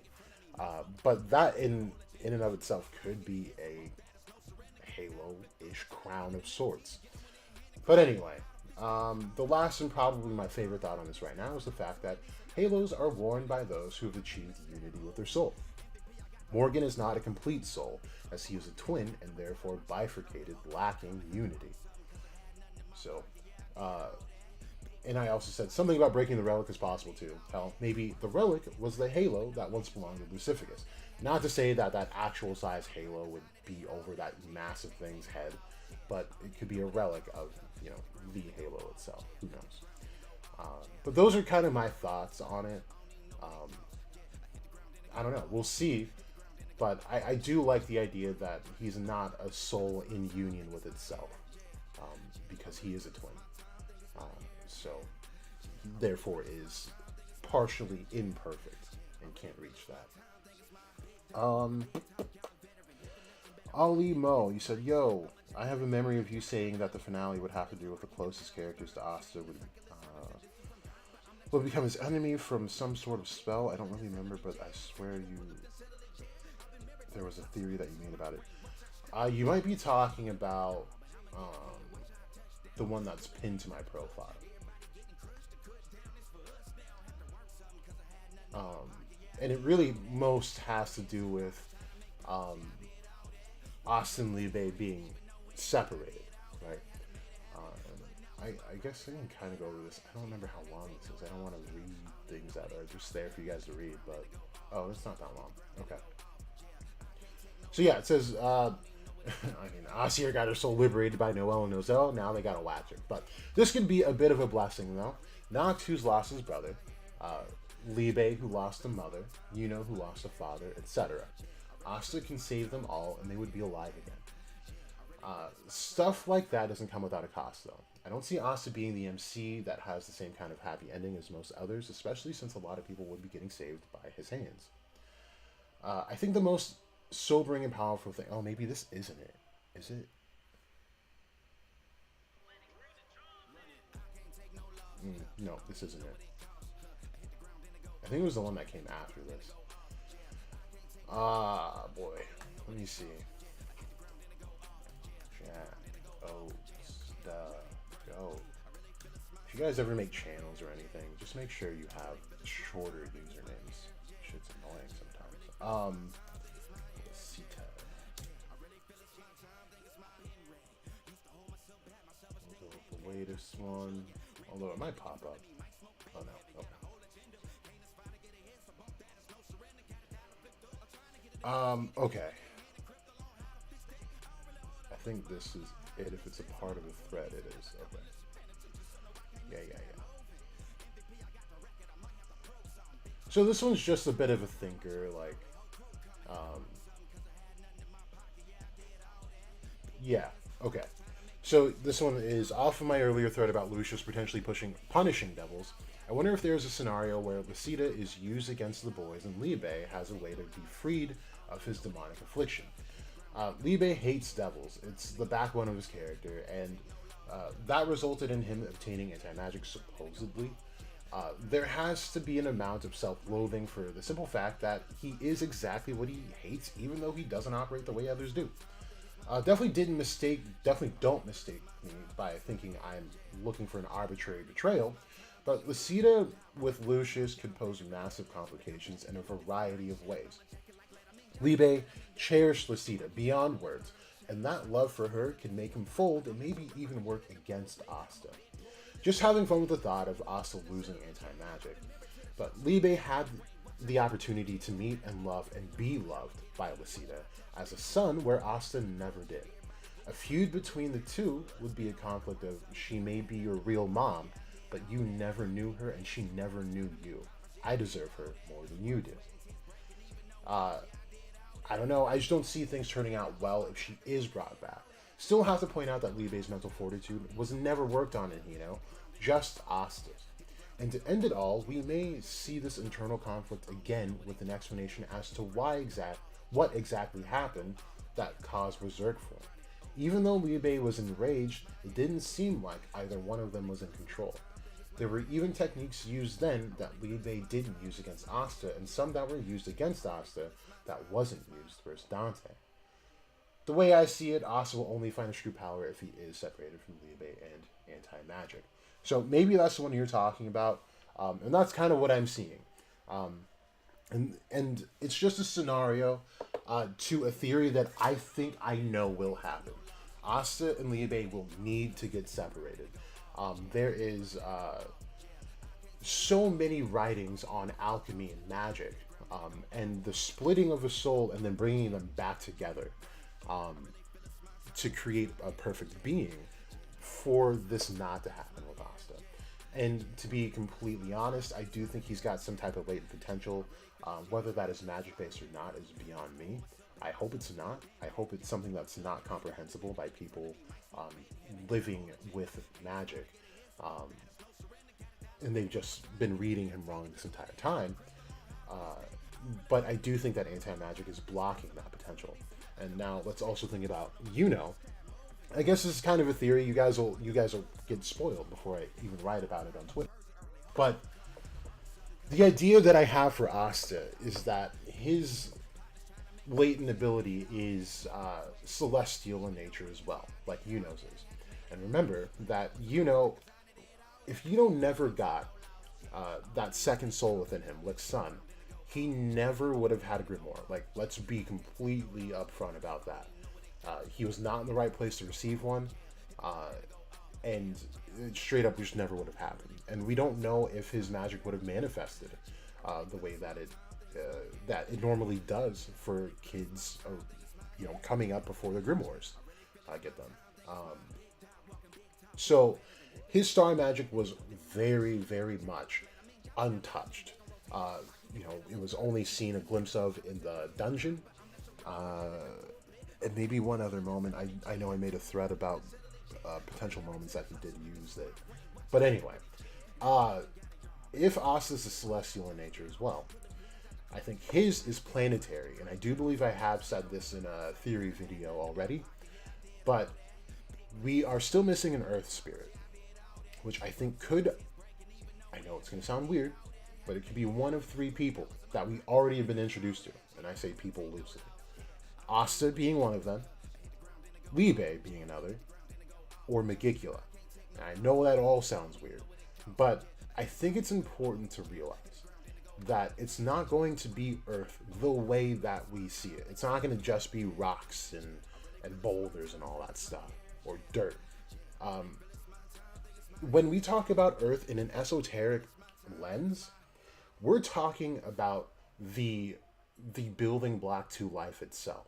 But that in and of itself could be a halo-ish crown of sorts. But anyway, the last and probably my favorite thought on this right now is the fact that halos are worn by those who have achieved unity with their soul. Morgan is not a complete soul, as he is a twin and therefore bifurcated, lacking unity. So, and I also said something about breaking the relic is possible too. Hell, maybe the relic was the halo that once belonged to Lucificus. Not to say that that actual size halo would be over that massive thing's head, but it could be a relic of, the halo itself. Who knows? But those are kind of my thoughts on it. I don't know. We'll see. But I do like the idea that he's not a soul in union with itself, because he is a twin. So, therefore, is partially imperfect and can't reach that. Ali Mo, you said, yo, I have a memory of you saying that the finale would have to do with the closest characters to Asta would become his enemy from some sort of spell. I don't really remember, but I swear there was a theory that you made about it. You might be talking about the one that's pinned to my profile. And it really most has to do with Austin Liebe being separated, right? I guess I can kind of go over this. I don't remember how long this is. I don't want to read things that are just there for you guys to read, but it's not that long. Okay. So yeah, it says, Asir got her soul liberated by Noel and Nozel. Now they got to watch it. But this could be a bit of a blessing, though. Nox, who's lost his brother. Liebe, who lost a mother. Yuno, who lost a father, etc. Asta can save them all, and they would be alive again. Stuff like that doesn't come without a cost, though. I don't see Asta being the MC that has the same kind of happy ending as most others, especially since a lot of people would be getting saved by his hands. I think the most sobering and powerful thing... Oh, maybe this isn't it. Is it? No, this isn't it. I think it was the one that came after this. Ah, boy. Let me see. Go. If you guys ever make channels or anything, just make sure you have shorter usernames. Shit's annoying sometimes. Sita. We'll go with the latest one. Although it might pop up. Oh no. Okay. Okay. I think this is it. If it's a part of a thread, it is. Okay. Yeah. So this one's just a bit of a thinker, like, yeah, okay. So this one is off of my earlier thread about Lucius potentially punishing devils. I wonder if there's a scenario where Lucida is used against the boys and Liebe has a way to be freed of his demonic affliction. Liebe hates devils. It's the backbone of his character, and that resulted in him obtaining anti-magic, supposedly. There has to be an amount of self-loathing for the simple fact that he is exactly what he hates, even though he doesn't operate the way others do. Definitely don't mistake me by thinking I'm looking for an arbitrary betrayal, But Lucida with Lucius could pose massive complications in a variety of ways. Libe cherished Lucida beyond words, and that love for her could make him fold and maybe even work against Asta. Just having fun with the thought of Asta losing anti-magic. But Libe had the opportunity to meet and love and be loved by Lucida as a son where Asta never did. A feud between the two would be a conflict of she may be your real mom, but you never knew her and she never knew you. I deserve her more than you do. I don't know. I just don't see things turning out well if she is brought back. Still have to point out that Libe's mental fortitude was never worked on in Hino, just Asta's. And to end it all, we may see this internal conflict again with an explanation as to what exactly happened that caused Berserk form. Even though Libe was enraged, it didn't seem like either one of them was in control. There were even techniques used then that Libe didn't use against Asta, and some that were used against Asta that wasn't used versus Dante. The way I see it, Asta will only find his true power if he is separated from Libe and anti-magic. So maybe that's the one you're talking about, and that's kind of what I'm seeing. And it's just a scenario to a theory that I think I know will happen. Asta and Libe will need to get separated. There is so many writings on alchemy and magic, and the splitting of a soul and then bringing them back together to create a perfect being for this not to happen with Asta. And to be completely honest, I do think he's got some type of latent potential. Whether that is magic-based or not is beyond me. I hope it's not. I hope it's something that's not comprehensible by people living with magic. And they've just been reading him wrong this entire time. But I do think that anti-magic is blocking that potential. And now let's also think about I guess this is kind of a theory. You guys will get spoiled before I even write about it on Twitter. But the idea that I have for Asta is that his latent ability is celestial in nature as well, like Yuno's is. And remember that if never got that second soul within him, like Sun, he never would have had a grimoire. Like, let's be completely upfront about that. He was not in the right place to receive one, and straight up just never would have happened. And we don't know if his magic would have manifested the way that it normally does for kids, coming up before the grimoires get them. So his star magic was very, very much untouched. It was only seen a glimpse of in the dungeon. And maybe one other moment. I know I made a thread about potential moments that he did use it. But anyway, if Asta's is celestial in nature as well, I think his is planetary. And I do believe I have said this in a theory video already. But we are still missing an Earth spirit, which I think I know it's going to sound weird, but it could be one of three people that we already have been introduced to. And I say people loosely. Asta being one of them, Libe being another, or Magicula. And I know that all sounds weird, but I think it's important to realize that it's not going to be Earth the way that we see it. It's not going to just be rocks and boulders and all that stuff, or dirt. When we talk about Earth in an esoteric lens, we're talking about the building block to life itself.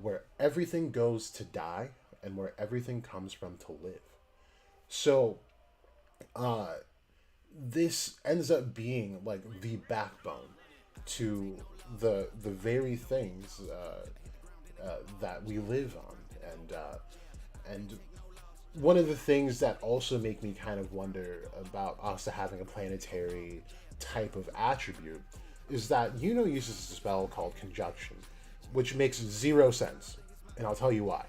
Where everything goes to die and where everything comes from to live. So, this ends up being like the backbone to the very things that we live on. And one of the things that also make me kind of wonder about Asta having a planetary type of attribute is that uses a spell called Conjunction, which makes zero sense, and I'll tell you why.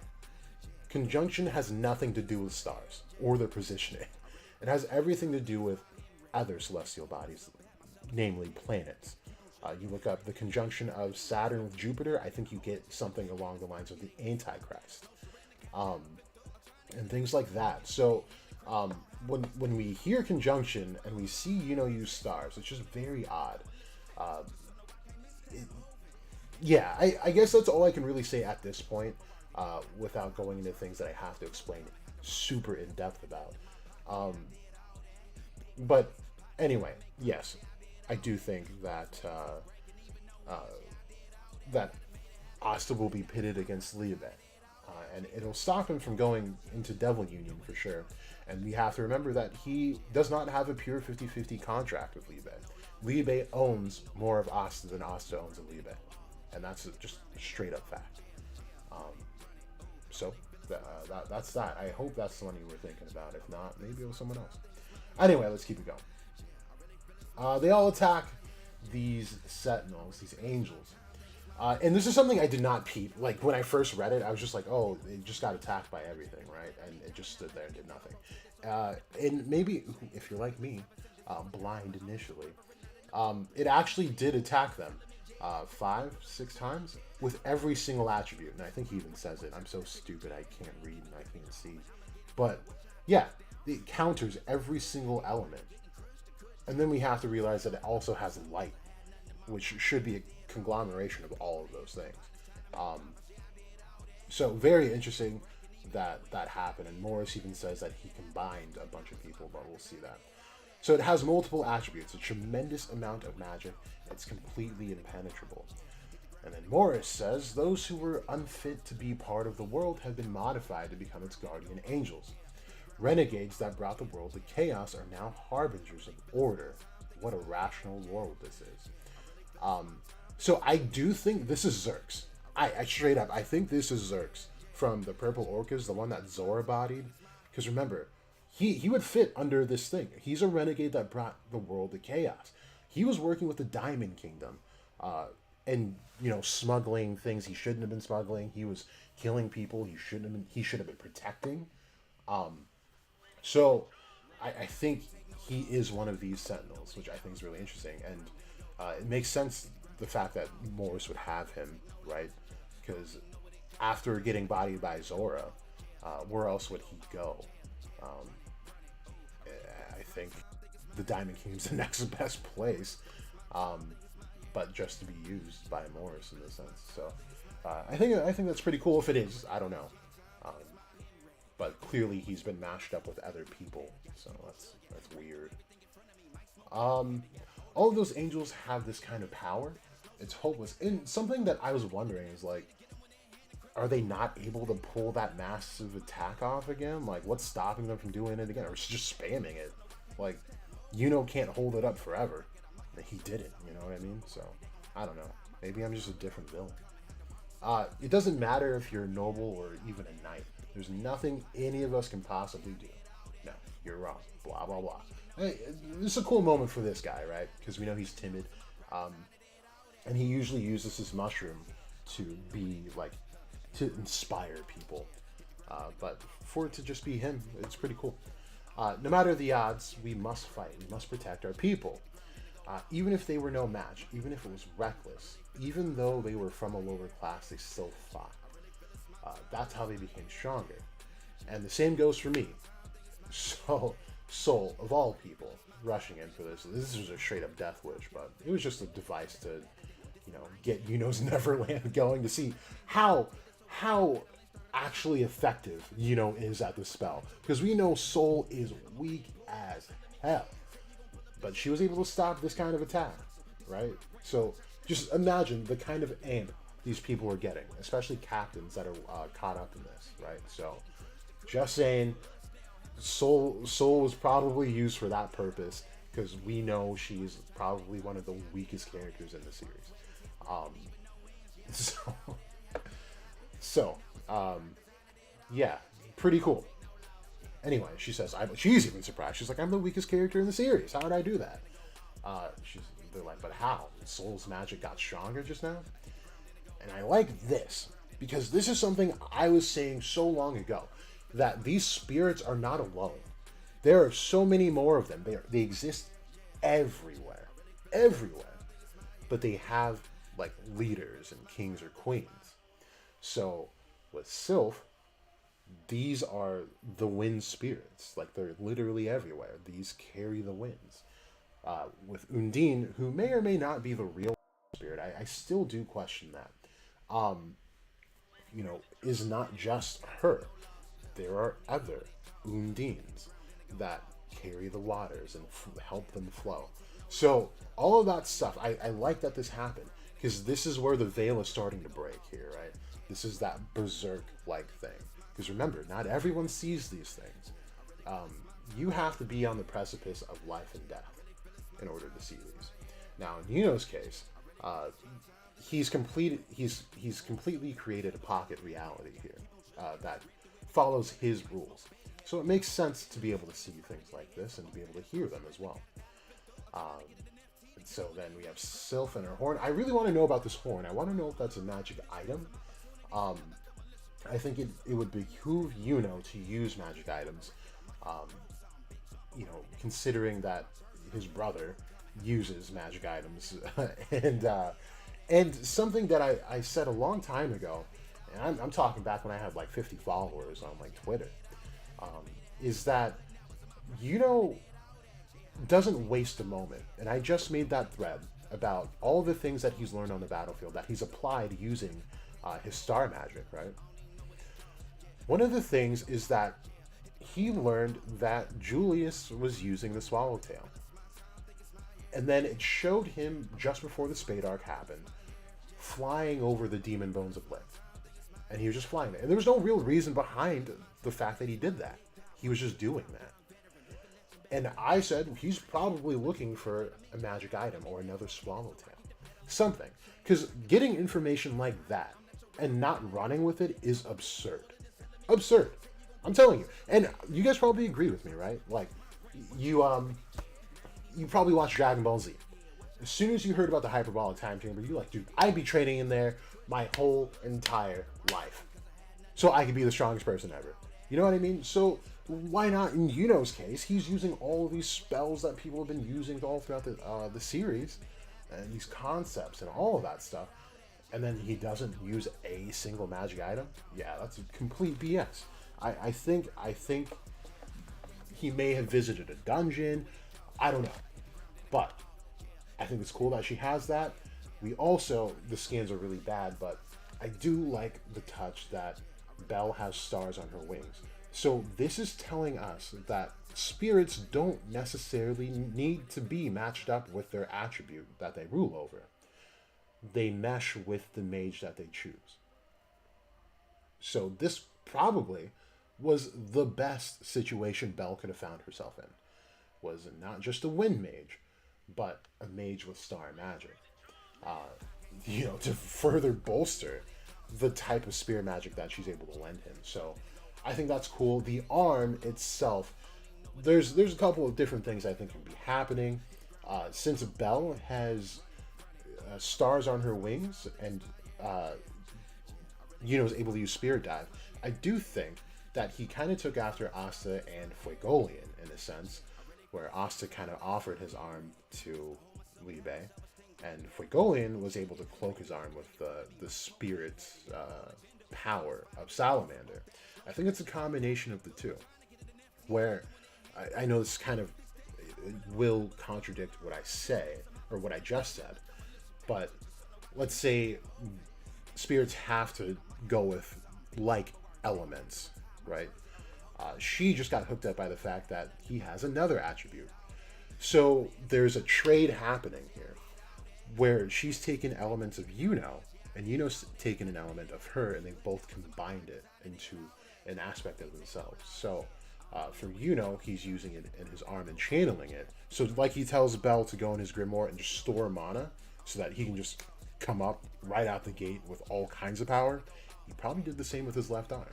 Conjunction has nothing to do with stars or their positioning. It has everything to do with other celestial bodies, namely planets. You look up the conjunction of Saturn with Jupiter, I think you get something along the lines of the Antichrist, and things like that. So When we hear conjunction and we see use stars, it's just very odd. Uh, yeah, I guess that's all I can really say at this point, without going into things that I have to explain super in depth about. Um, but anyway, yes, I do think uh, that Asta will be pitted against Liebe. And it'll stop him from going into Devil Union for sure. And we have to remember that he does not have a pure 50-50 contract with Liebe. Liebe owns more of Asta than Asta owns of Liebe. And that's just a straight up fact. Um, so that's that. I hope that's the one you were thinking about. If not, maybe it was someone else. Anyway, let's keep it going. They all attack these sentinels, these angels. And this is something I did not peep. Like, when I first read it, I was just like, oh, it just got attacked by everything, right? And it just stood there and did nothing. And maybe, if you're like me, blind initially, it actually did attack them 5, 6 times with every single attribute. And I think he even says it. I'm so stupid I can't read and I can't see. But, yeah, it counters every single element. And then we have to realize that it also has light, which should be a conglomeration of all of those things. Um, so very interesting that that happened. And Morris even says that he combined a bunch of people, but we'll see that. So it has multiple attributes, a tremendous amount of magic. It's completely impenetrable. And then Morris says those who were unfit to be part of the world have been modified to become its guardian angels. Renegades that brought the world to chaos are now harbingers of order. What a rational world this is. So I do think this is Zerx. I straight up, I think this is Zerx from the Purple Orcas, the one that Zora bodied. Because remember, he would fit under this thing. He's a renegade that brought the world to chaos. He was working with the Diamond Kingdom, and smuggling things he shouldn't have been smuggling. He was killing people he should have been protecting. So I think he is one of these Sentinels, which I think is really interesting, and it makes sense the fact that Morris would have him, right? Because after getting bodied by Zora, where else would he go? I think the Diamond Kingdom's the next best place, but just to be used by Morris in this sense. So I think that's pretty cool. If it is, I don't know. But clearly he's been mashed up with other people, so that's weird. All of those angels have this kind of power. It's hopeless. And something that I was wondering is, like, are they not able to pull that massive attack off again? Like, what's stopping them from doing it again? Or just spamming it? Like, can't hold it up forever. He didn't, you know what I mean? So, I don't know. Maybe I'm just a different villain. It doesn't matter if you're a noble or even a knight. There's nothing any of us can possibly do. No, you're wrong. Blah, blah, blah. Hey, it's a cool moment for this guy, right? Because we know he's timid. And he usually uses his mushroom to be, like, to inspire people. But for it to just be him, it's pretty cool. No matter the odds, we must fight. We must protect our people. Even if they were no match, even if it was reckless, even though they were from a lower class, they still fought. That's how they became stronger. And the same goes for me. So, Soul, of all people, rushing in for this. This was a straight up death wish, but it was just a device to, get Yuno's Neverland going, to see how actually effective is at the spell. Because we know Soul is weak as hell. But she was able to stop this kind of attack, right? So just imagine the kind of amp these people are getting, especially captains that are caught up in this, right? So just saying, Soul was probably used for that purpose, because we know she's probably one of the weakest characters in the series. Yeah, pretty cool. Anyway, she says, she's even surprised. She's like, I'm the weakest character in the series. How did I do that? They're like, but how? Soul's magic got stronger just now? And I like this, because this is something I was saying so long ago, that these spirits are not alone. There are so many more of them. They exist everywhere. But they have, like, leaders and kings or queens. So, with Sylph, these are the wind spirits. Like, they're literally everywhere. These carry the winds. With Undine, who may or may not be the real spirit, I still do question that. Um, is not just her. There are other Undines that carry the waters and help them flow. So all of that stuff, I like that this happened, because this is where the veil is starting to break here, right? This is that berserk-like thing. Because remember, not everyone sees these things. You have to be on the precipice of life and death in order to see these. Now, in Yuno's case, he's completely created a pocket reality here that follows his rules. So it makes sense to be able to see things like this and to be able to hear them as well. And so then we have Sylph and her horn. I really want to know about this horn. I want to know if that's a magic item. I think it would behoove Yuno to use magic items, considering that his brother uses magic items. And something that I said a long time ago, and I'm talking back when I had like 50 followers on like Twitter, is that doesn't waste a moment. And I just made that thread about all the things that he's learned on the battlefield that he's applied using his star magic, right? One of the things is that he learned that Julius was using the Swallowtail. And then it showed him just before the Spade arc happened, flying over the Demon Bones of Lit. And he was just flying there. And there was no real reason behind the fact that he did that. He was just doing that. And I said, he's probably looking for a magic item or another Swallowtail. Something. Because getting information like that and not running with it is absurd. Absurd. I'm telling you. And you guys probably agree with me, right? Like, you probably watched Dragon Ball Z. As soon as you heard about the hyperbolic time chamber, you're like, dude, I'd be training in there my whole entire life, so I could be the strongest person ever. You know what I mean? So why not, in Yuno's case, he's using all of these spells that people have been using all throughout the series, and these concepts and all of that stuff, and then he doesn't use a single magic item? Yeah, that's complete BS. I think he may have visited a dungeon. I don't know. But I think it's cool that she has that. We also, the skins are really bad, but I do like the touch that Belle has stars on her wings. So this is telling us that spirits don't necessarily need to be matched up with their attribute that they rule over. They mesh with the mage that they choose. So this probably was the best situation Belle could have found herself in. Was not just a wind mage, but a mage with star magic. To further bolster the type of spear magic that she's able to lend him. So I think that's cool. The arm itself, there's a couple of different things I think can be happening. Since Belle has stars on her wings and is able to use Spirit Dive, I do think that he kind of took after Asta and Fuegolian in a sense, where Asta kind of offered his arm to Libe, and Fuegolian was able to cloak his arm with the spirit power of Salamander. I think it's a combination of the two, where I know this kind of will contradict what I say, or what I just said, but let's say spirits have to go with like elements, right? She just got hooked up by the fact that he has another attribute. So there's a trade happening here where she's taken elements of Yuno, and Yuno's taken an element of her, and they've both combined it into an aspect of themselves. So for Yuno, he's using it in his arm and channeling it. So like he tells Belle to go in his Grimoire and just store mana so that he can just come up right out the gate with all kinds of power. He probably did the same with his left arm.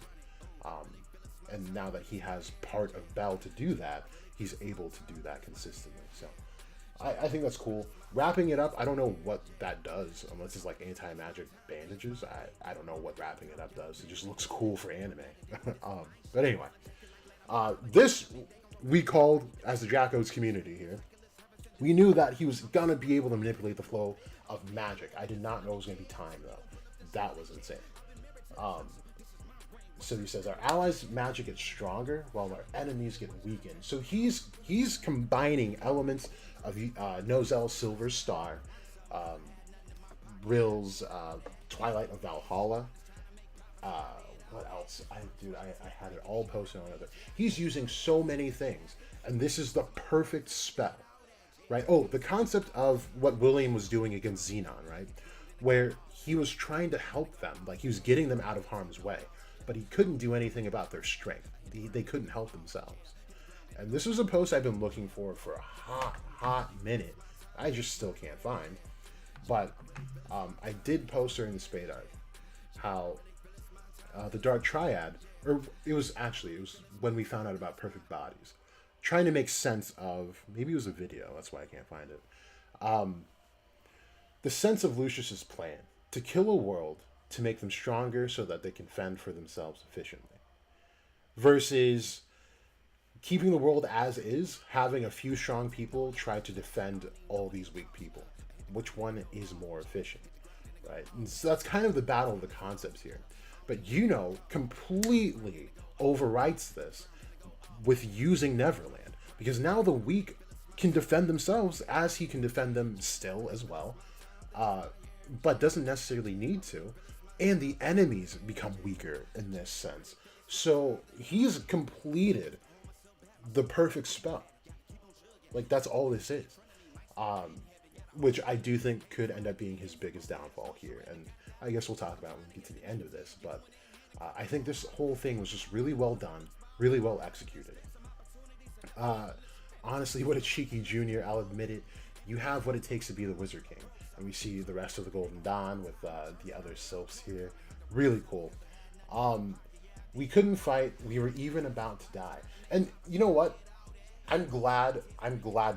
And now that he has part of Belle to do that, he's able to do that consistently. So I think that's cool. Wrapping it up, I don't know what that does, unless it's like anti-magic bandages. I don't know what wrapping it up does. It just looks cool for anime. But anyway, this we called, as the Jacko's community here, we knew that he was going to be able to manipulate the flow of magic. I did not know it was going to be time, though. That was insane. So he says our allies' magic gets stronger while our enemies get weakened. So he's combining elements of Nozel Silver Star, Rill's Twilight of Valhalla. Uh, what else? I had it all posted on it. He's using so many things, and this is the perfect spell, right? Oh, the concept of what William was doing against Xenon, right? Where he was trying to help them, like he was getting them out of harm's way, but he couldn't do anything about their strength. They couldn't help themselves. And this was a post I've been looking for a hot minute. I just still can't find. But I did post during the Spade arc how the Dark Triad, or it was when we found out about Perfect Bodies, trying to make sense of, maybe it was a video, that's why I can't find it, the sense of Lucius's plan to kill a world to make them stronger so that they can fend for themselves efficiently, versus keeping the world as is, having a few strong people try to defend all these weak people. Which one is more efficient, right? And so that's kind of the battle of the concepts here. But completely overwrites this with using Neverland, because now the weak can defend themselves as he can defend them still as well, but doesn't necessarily need to. And the enemies become weaker in this sense. So he's completed the perfect spell. Like, that's all this is. Which I do think could end up being his biggest downfall here. And I guess we'll talk about it when we get to the end of this. But I think this whole thing was just really well done, really well executed. Honestly, what a cheeky junior, I'll admit it. You have what it takes to be the Wizard King. And we see the rest of the Golden Dawn with the other sylphs here. Really cool. We couldn't fight. We were even about to die. And you know what? I'm glad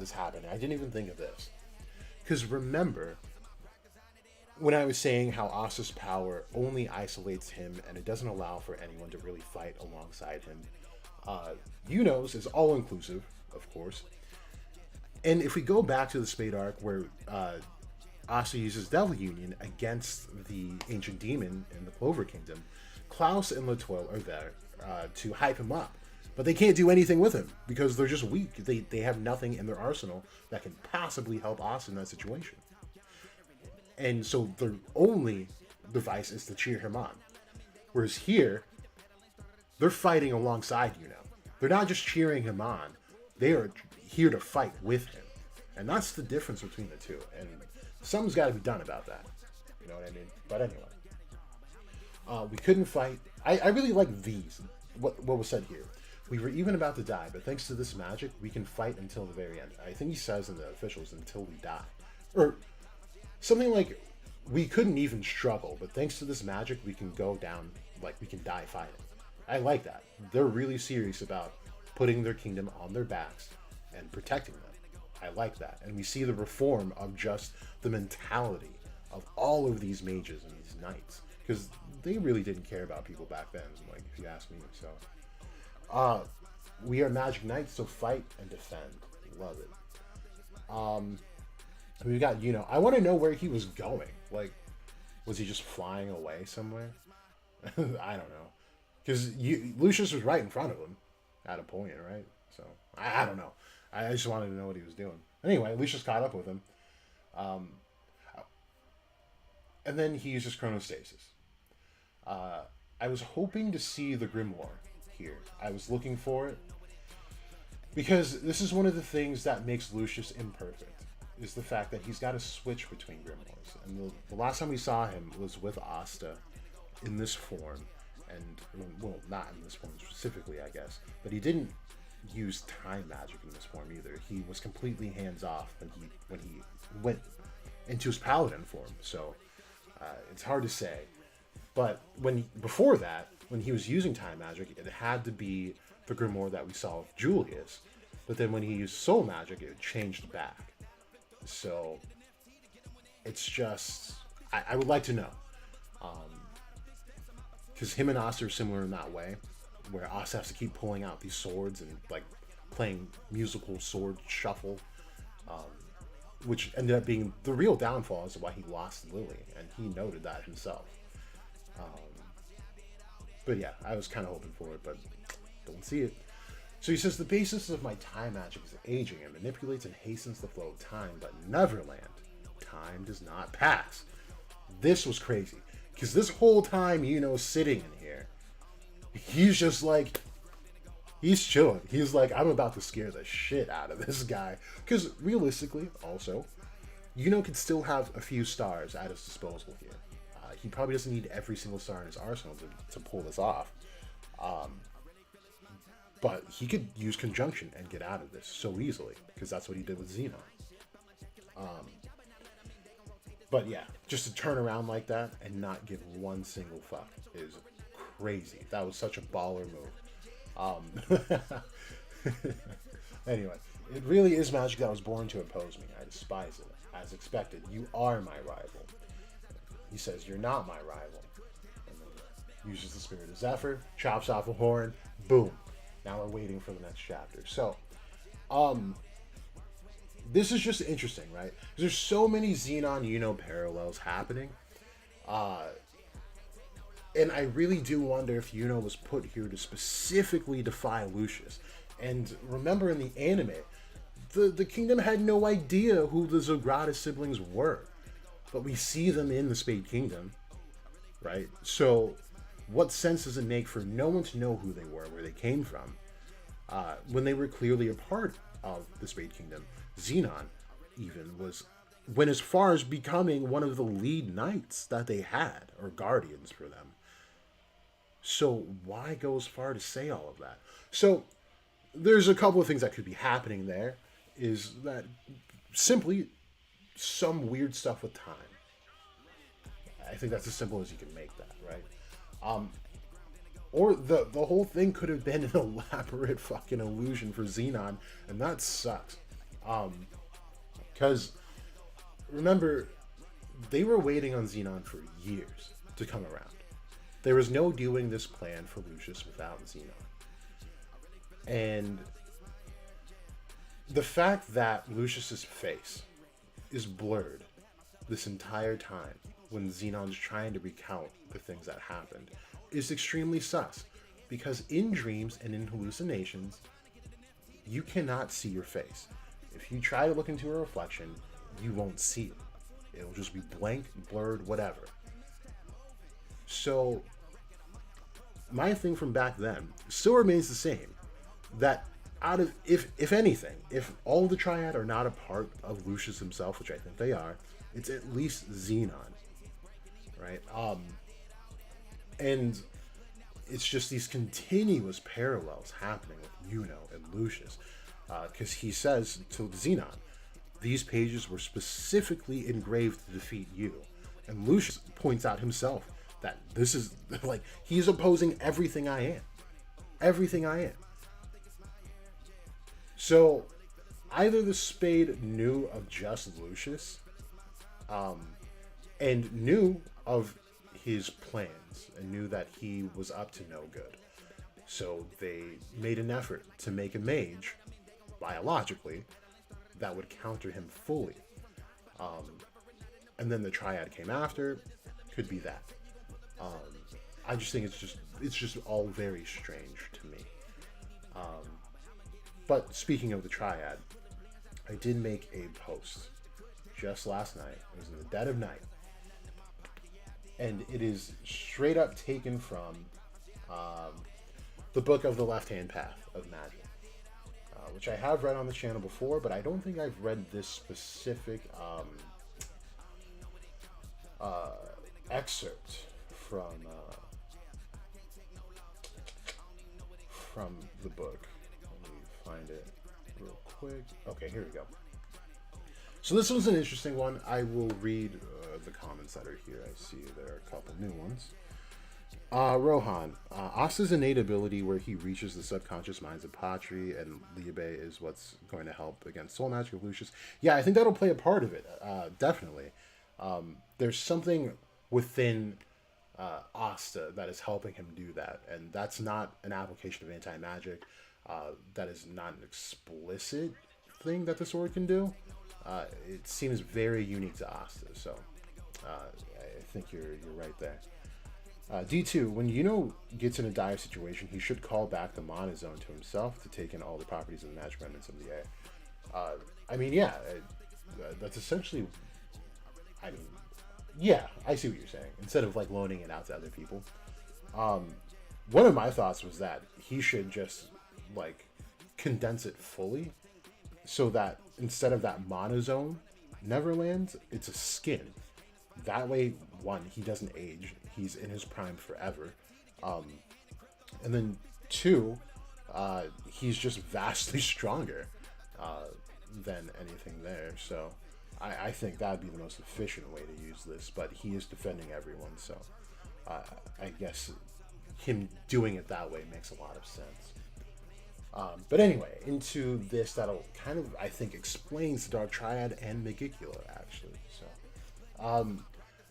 this happened. I didn't even think of this. Because remember, when I was saying how Asa's power only isolates him and it doesn't allow for anyone to really fight alongside him, Yunos is all-inclusive, of course. And if we go back to the Spade arc where Asa uses Devil Union against the Ancient Demon in the Clover Kingdom, Klaus and Latoile are there to hype him up. But they can't do anything with him because they're just weak. They have nothing in their arsenal that can possibly help Asa in that situation. And so their only device is to cheer him on. Whereas here, they're fighting alongside They're not just cheering him on. They are here to fight with him. And that's the difference between the two. And something's got to be done about that. You know what I mean? But anyway. We couldn't fight. I really like these. What was said here. We were even about to die, but thanks to this magic, we can fight until the very end. I think he says in the officials, until we die. Or something like, we couldn't even struggle, but thanks to this magic, we can go down, like we can die fighting. I like that. They're really serious about putting their kingdom on their backs and protecting them. I like that. And we see the reform of just the mentality of all of these mages and these knights. Because they really didn't care about people back then, like, if you ask me, so... we are Magic Knights, so fight and defend. Love it. We got, I want to know where he was going. Like, was he just flying away somewhere? I don't know. Because Lucius was right in front of him at a point, right? So, I don't know. I just wanted to know what he was doing. Anyway, Lucius caught up with him. And then he uses Chronostasis. I was hoping to see the Grimoire here. I was looking for it because this is one of the things that makes Lucius imperfect, is the fact that he's got to switch between Grimoires. And the last time we saw him was with Asta in this form, and well, not in this form specifically, I guess, but he didn't use time magic in this form either. He was completely hands off when he went into his paladin form. So it's hard to say. But before that, when he was using time magic, it had to be the Grimoire that we saw with Julius. But then when he used soul magic, it changed back. So it's just, I would like to know. Because him and Asa are similar in that way, where Asa has to keep pulling out these swords and like playing musical sword shuffle, which ended up being the real downfall as to why he lost Lily, and he noted that himself. But yeah, I was kind of hoping for it, but don't see it. So he says the basis of my time magic is aging and manipulates and hastens the flow of time, but Neverland, time does not pass. This was crazy. Because this whole time, sitting in here, he's just like, he's chilling. He's like, I'm about to scare the shit out of this guy. Because realistically, also, could still have a few stars at his disposal here. He probably doesn't need every single star in his arsenal to pull this off. But he could use conjunction and get out of this so easily, because that's what he did with Xenon. But yeah, just to turn around like that and not give one single fuck is crazy. That was such a baller move. Anyway, it really is magic that was born to oppose me. I despise it. As expected, you are my rival. He says, you're not my rival. And then uses the spirit of Zephyr, chops off a horn, boom. Now we're waiting for the next chapter. So, this is just interesting, right? There's so many Xenon, parallels happening. And I really do wonder if was put here to specifically defy Lucius. And remember in the anime, the kingdom had no idea who the Zogratis siblings were. But we see them in the Spade Kingdom, right? So what sense does it make for no one to know who they were, where they came from, when they were clearly a part of the Spade Kingdom? Xenon even went as far as becoming one of the lead knights that they had, or guardians for them. So why go as far to say all of that? So there's a couple of things that could be happening there. Is that simply some weird stuff with time? I think that's as simple as you can make that, right? Or the whole thing could have been an elaborate fucking illusion for Xenon, and that sucks. Because remember, they were waiting on Xenon for years to come around. There was no doing this plan for Lucius without Xenon. And the fact that Lucius's face is blurred this entire time when Xenon's trying to recount the things that happened is extremely sus. Because in dreams and in hallucinations, you cannot see your face. If you try to look into a reflection, you won't see it. It'll just be blank, blurred, whatever. So, my thing from back then still remains the same. That out of, if anything, if all the Triad are not a part of Lucius himself, which I think they are, it's at least Xenon. Right? And it's just these continuous parallels happening with and Lucius. Because he says to Xenon, these pages were specifically engraved to defeat you. And Lucius points out himself that this is, like, he's opposing everything I am. Everything I am. So, either the Spade knew of just Lucius, and knew of his plans, and knew that he was up to no good. So they made an effort to make a mage, biologically, that would counter him fully. And then the Triad came after. Could be that. I just think it's just all very strange to me. But speaking of the Triad, I did make a post just last night. It was in the dead of night. And it is straight up taken from the book of the Left-Hand Path of Magic, which I have read on the channel before, but I don't think I've read this specific excerpt from the book. Let me find it real quick. Okay, here we go. So this was an interesting one. I will read the comments that are here. I see there are a couple new ones. Rohan, Asta's innate ability where he reaches the subconscious minds of Patri and Liebe is what's going to help against Soul Magic of Lucius. Yeah, I think that'll play a part of it, definitely. There's something within Asta that is helping him do that, and that's not an application of anti-magic. That is not an explicit thing that the sword can do. It seems very unique to Asta, so I think you're right there. D2, when Yuno gets in a dire situation, he should call back the Mana Zone to himself to take in all the properties of the magic remnants of the air. I mean, yeah, that's essentially. I mean, yeah, I see what you're saying. Instead of like loaning it out to other people, one of my thoughts was that he should just like condense it fully, so that instead of that Mana Zone Neverland, it's a skin. That way, one, he doesn't age. He's in his prime forever. And then two, he's just vastly stronger than anything there. So I think that would be the most efficient way to use this. But he is defending everyone, so I guess him doing it that way makes a lot of sense. But anyway, into this that'll kind of, I think, explains the Dark Triad and Megicula, actually. So,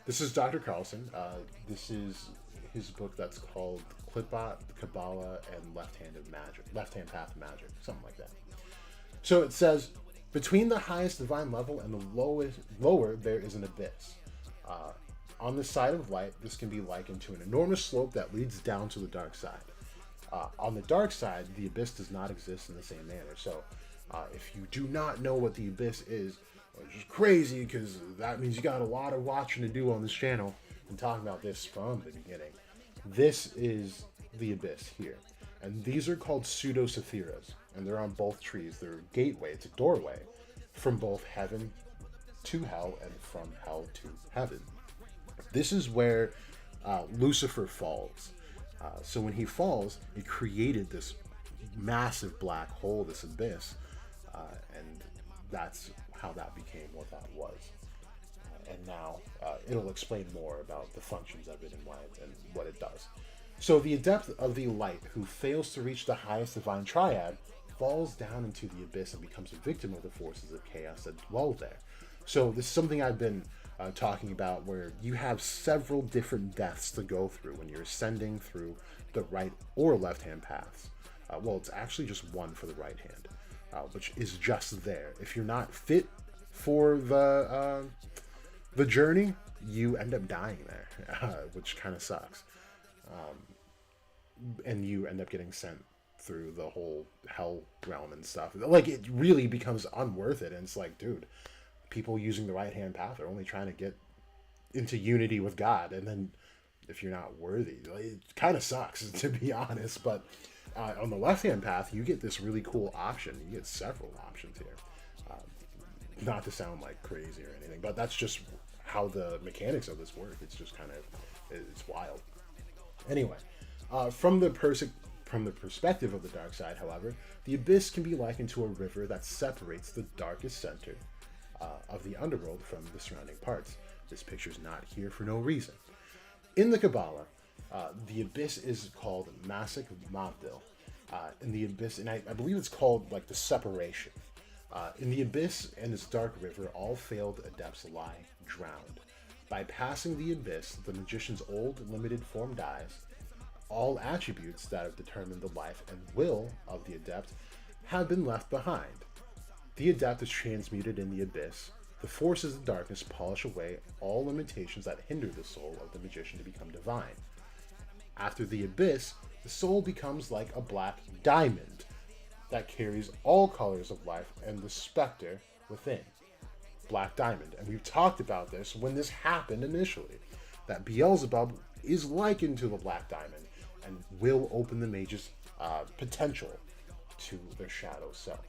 this is Dr. Carlson. This is his book that's called Clipbot, Kabbalah, and Left-Handed Magic, Left-Hand Path Magic, something like that. So it says, between the highest divine level and the lower, there is an abyss. On the side of light, this can be likened to an enormous slope that leads down to the dark side. On the dark side, the abyss does not exist in the same manner. So, if you do not know what the abyss is, which is crazy because that means you got a lot of watching to do on this channel and talking about this from the beginning. This is the abyss here. And these are called pseudo-sephiras, and they're on both trees. They're a gateway, it's a doorway from both heaven to hell and from hell to heaven. This is where Lucifer falls. So when he falls, it created this massive black hole, this abyss, and that's how that became what that was. And now it'll explain more about the functions of it and why and what it does. So the adept of the light who fails to reach the highest divine triad falls down into the abyss and becomes a victim of the forces of chaos that dwell there. So this is something I've been talking about, where you have several different deaths to go through when you're ascending through the right or left hand paths. Well, it's actually just one for the right hand, which is just there. If you're not fit for the journey, you end up dying there, which kind of sucks. And you end up getting sent through the whole hell realm and stuff. Like, it really becomes unworth it. And it's like, dude, people using the right hand path are only trying to get into unity with God. And then if you're not worthy, like, it kind of sucks, to be honest. But on the left hand path, you get this really cool option. You get several options here. Not to sound like crazy or anything, but that's just how the mechanics of this work. It's just kind of, it's wild. Anyway, from the perspective of the dark side, however, the abyss can be likened to a river that separates the darkest center of the underworld from the surrounding parts. This picture's not here for no reason. In the Kabbalah, the abyss is called Masik Mavdil. In the abyss, and I believe it's called like the separation. In the abyss and its dark river, all failed adepts lie drowned. By passing the abyss, the magician's old limited form dies. All attributes that have determined the life and will of the adept have been left behind. The adept is transmuted in the abyss. The forces of darkness polish away all limitations that hinder the soul of the magician to become divine. After the abyss, the soul becomes like a black diamond that carries all colors of life and the specter within. Black diamond. And we've talked about this when this happened initially, that Beelzebub is likened to the black diamond and will open the mage's potential to their shadow self.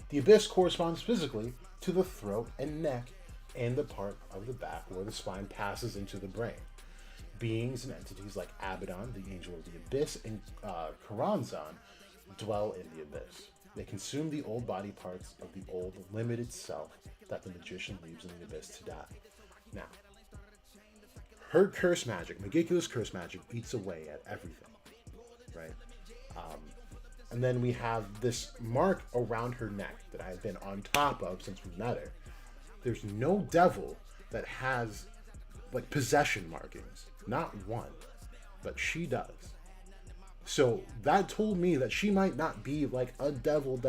The abyss corresponds physically to the throat and neck and the part of the back where the spine passes into the brain. Beings and entities like Abaddon, the angel of the abyss, and Karanzan dwell in the abyss. They consume the old body parts of the old limited self that the magician leaves in the abyss to die. Now, her curse magic, Megicula's curse magic, eats away at everything, right? And then we have this mark around her neck that I've been on top of since we met her. There's no devil that has like possession markings, not one, but she does. So that told me that she might not be like a devil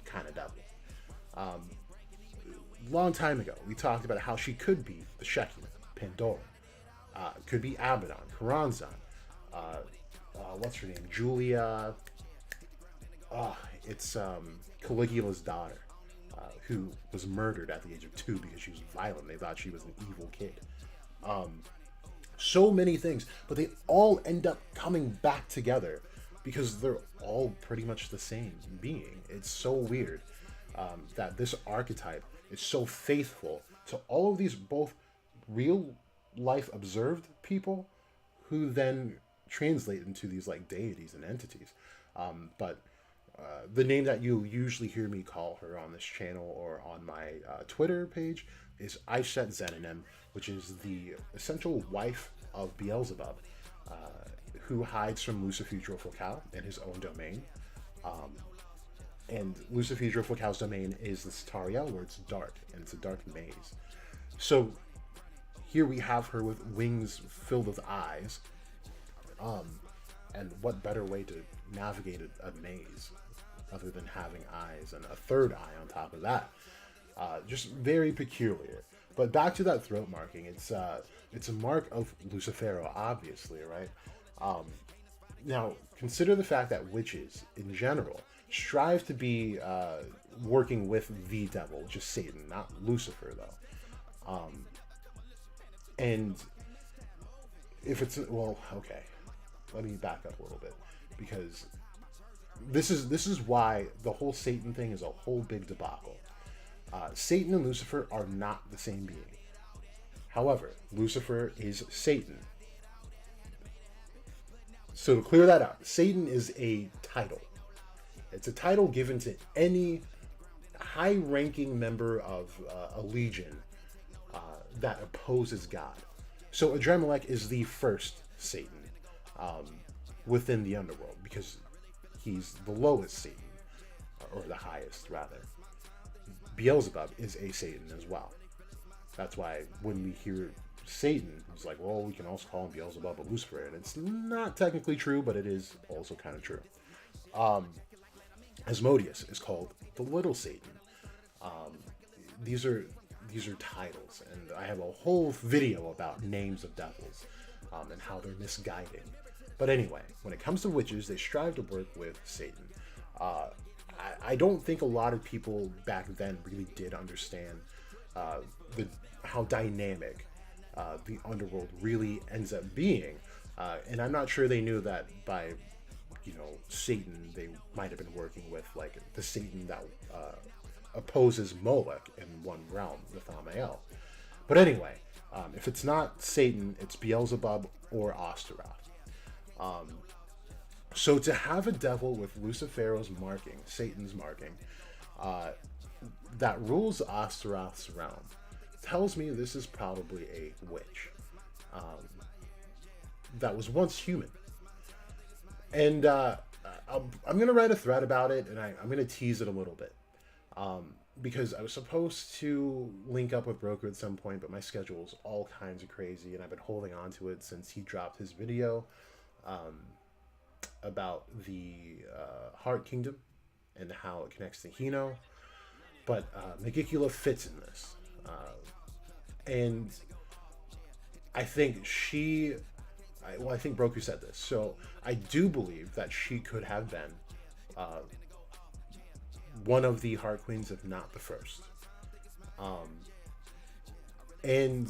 kind of devil. Long time ago, we talked about how she could be the Shekinah, Pandora. Could be Abaddon, Karanzan, what's her name? Julia. It's Caligula's daughter, who was murdered at the age of 2 because she was violent. They thought she was an evil kid. So many things, but they all end up coming back together because they're all pretty much the same being. It's so weird that this archetype is so faithful to all of these both real life observed people who then translate into these like deities and entities. But the name that you usually hear me call her on this channel or on my Twitter page is Aishet Zeninem, which is the essential wife of Beelzebub, who hides from Lucifer Focal in his own domain. And Lucifer Focal's domain is the Cetariel, where it's dark, and it's a dark maze. So here we have her with wings filled with eyes. And what better way to navigate a maze other than having eyes and a third eye on top of that? Just very peculiar. But back to that throat marking, it's a mark of Lucifero, obviously, right? Now, consider the fact that witches, in general, strive to be working with the devil, just Satan, not Lucifer, though. And if it's, well, okay, let me back up a little bit, because this is why the whole Satan thing is a whole big debacle. Satan and Lucifer are not the same being. However, Lucifer is Satan. So to clear that up, Satan is a title. It's a title given to any high-ranking member of a legion that opposes God. So Adremelech is the first Satan within the underworld, because he's the lowest Satan, or the highest, rather. Beelzebub is a Satan as well. That's why when we hear Satan, it's like, well, we can also call him Beelzebub or Lucifer, and it's not technically true, but it is also kind of true. Asmodeus is called the Little Satan. These are titles, and I have a whole video about names of devils and how they're misguided. But anyway, when it comes to witches, they strive to work with Satan. I don't think a lot of people back then really did understand how dynamic the underworld really ends up being. And I'm not sure they knew that by, Satan, they might have been working with, like, the Satan that opposes Molech in one realm, with Amael. But anyway, if it's not Satan, it's Beelzebub or Osteroth. So to have a devil with Lucifero's marking, Satan's marking, that rules Osteroth's realm, tells me this is probably a witch that was once human. And I'm going to write a thread about it, and I'm going to tease it a little bit. Because I was supposed to link up with Broker at some point, but my schedule is all kinds of crazy, and I've been holding on to it since he dropped his video about the Heart Kingdom and how it connects to Hino. But Megicula fits in this. And I think I think Broku said this. So I do believe that she could have been one of the Heart Queens, if not the first. And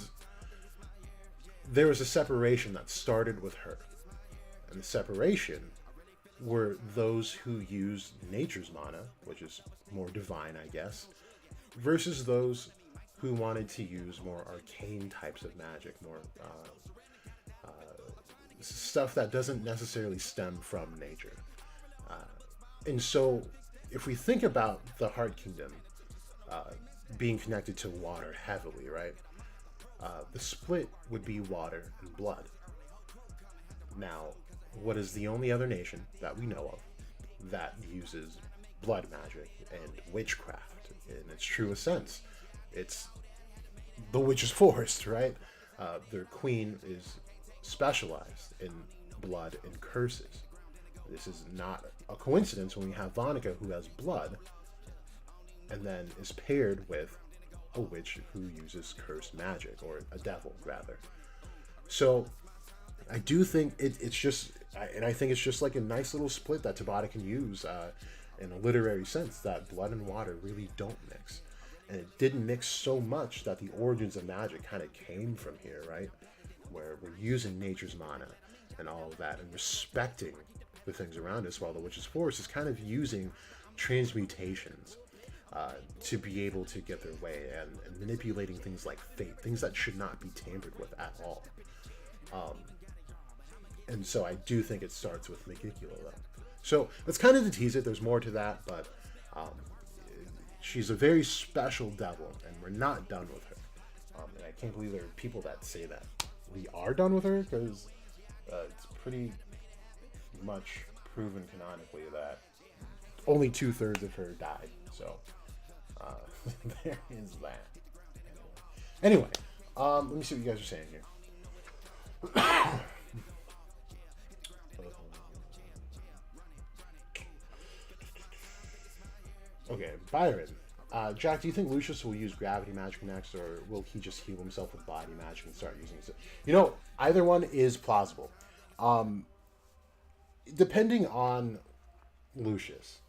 there was a separation that started with her. And the separation were those who used nature's mana, which is more divine, I guess, versus those who wanted to use more arcane types of magic, more stuff that doesn't necessarily stem from nature. And so if we think about the Heart Kingdom being connected to water heavily, right? The split would be water and blood. Now, what is the only other nation that we know of that uses blood magic and witchcraft in its truest sense? It's the Witch's Forest, right? Their queen is specialized in blood and curses. This is not a coincidence when we have Vonica, who has blood, and then is paired with a witch who uses cursed magic, or a devil, rather. So I do think it's just, and I think it's just like a nice little split that Tabata can use in a literary sense, that blood and water really don't mix. And it didn't mix so much that the origins of magic kind of came from here, right? Where we're using nature's mana and all of that and respecting the things around us, while the Witch's Force is kind of using transmutations to be able to get their way, and manipulating things like fate, things that should not be tampered with at all. And so I do think it starts with Megicula, though. So that's kind of to tease it. There's more to that, but she's a very special devil, and we're not done with her. And I can't believe there are people that say that we are done with her, because it's pretty much proven canonically that only 2/3 of her died. So there is that. Anyway, let me see what you guys are saying here. Okay, Byron. Jack, do you think Lucius will use gravity magic next, or will he just heal himself with body magic and start using it? You know, either one is plausible. Depending on Lucius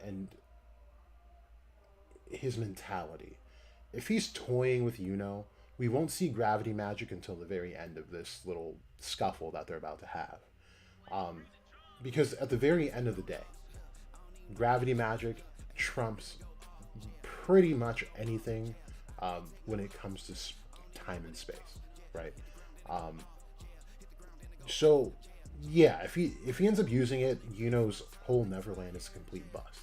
and his mentality. If he's toying with we won't see gravity magic until the very end of this little scuffle that they're about to have. Because at the very end of the day, gravity magic trumps pretty much anything when it comes to time and space, right? So yeah, if he ends up using it, Yuno's whole Neverland is a complete bust.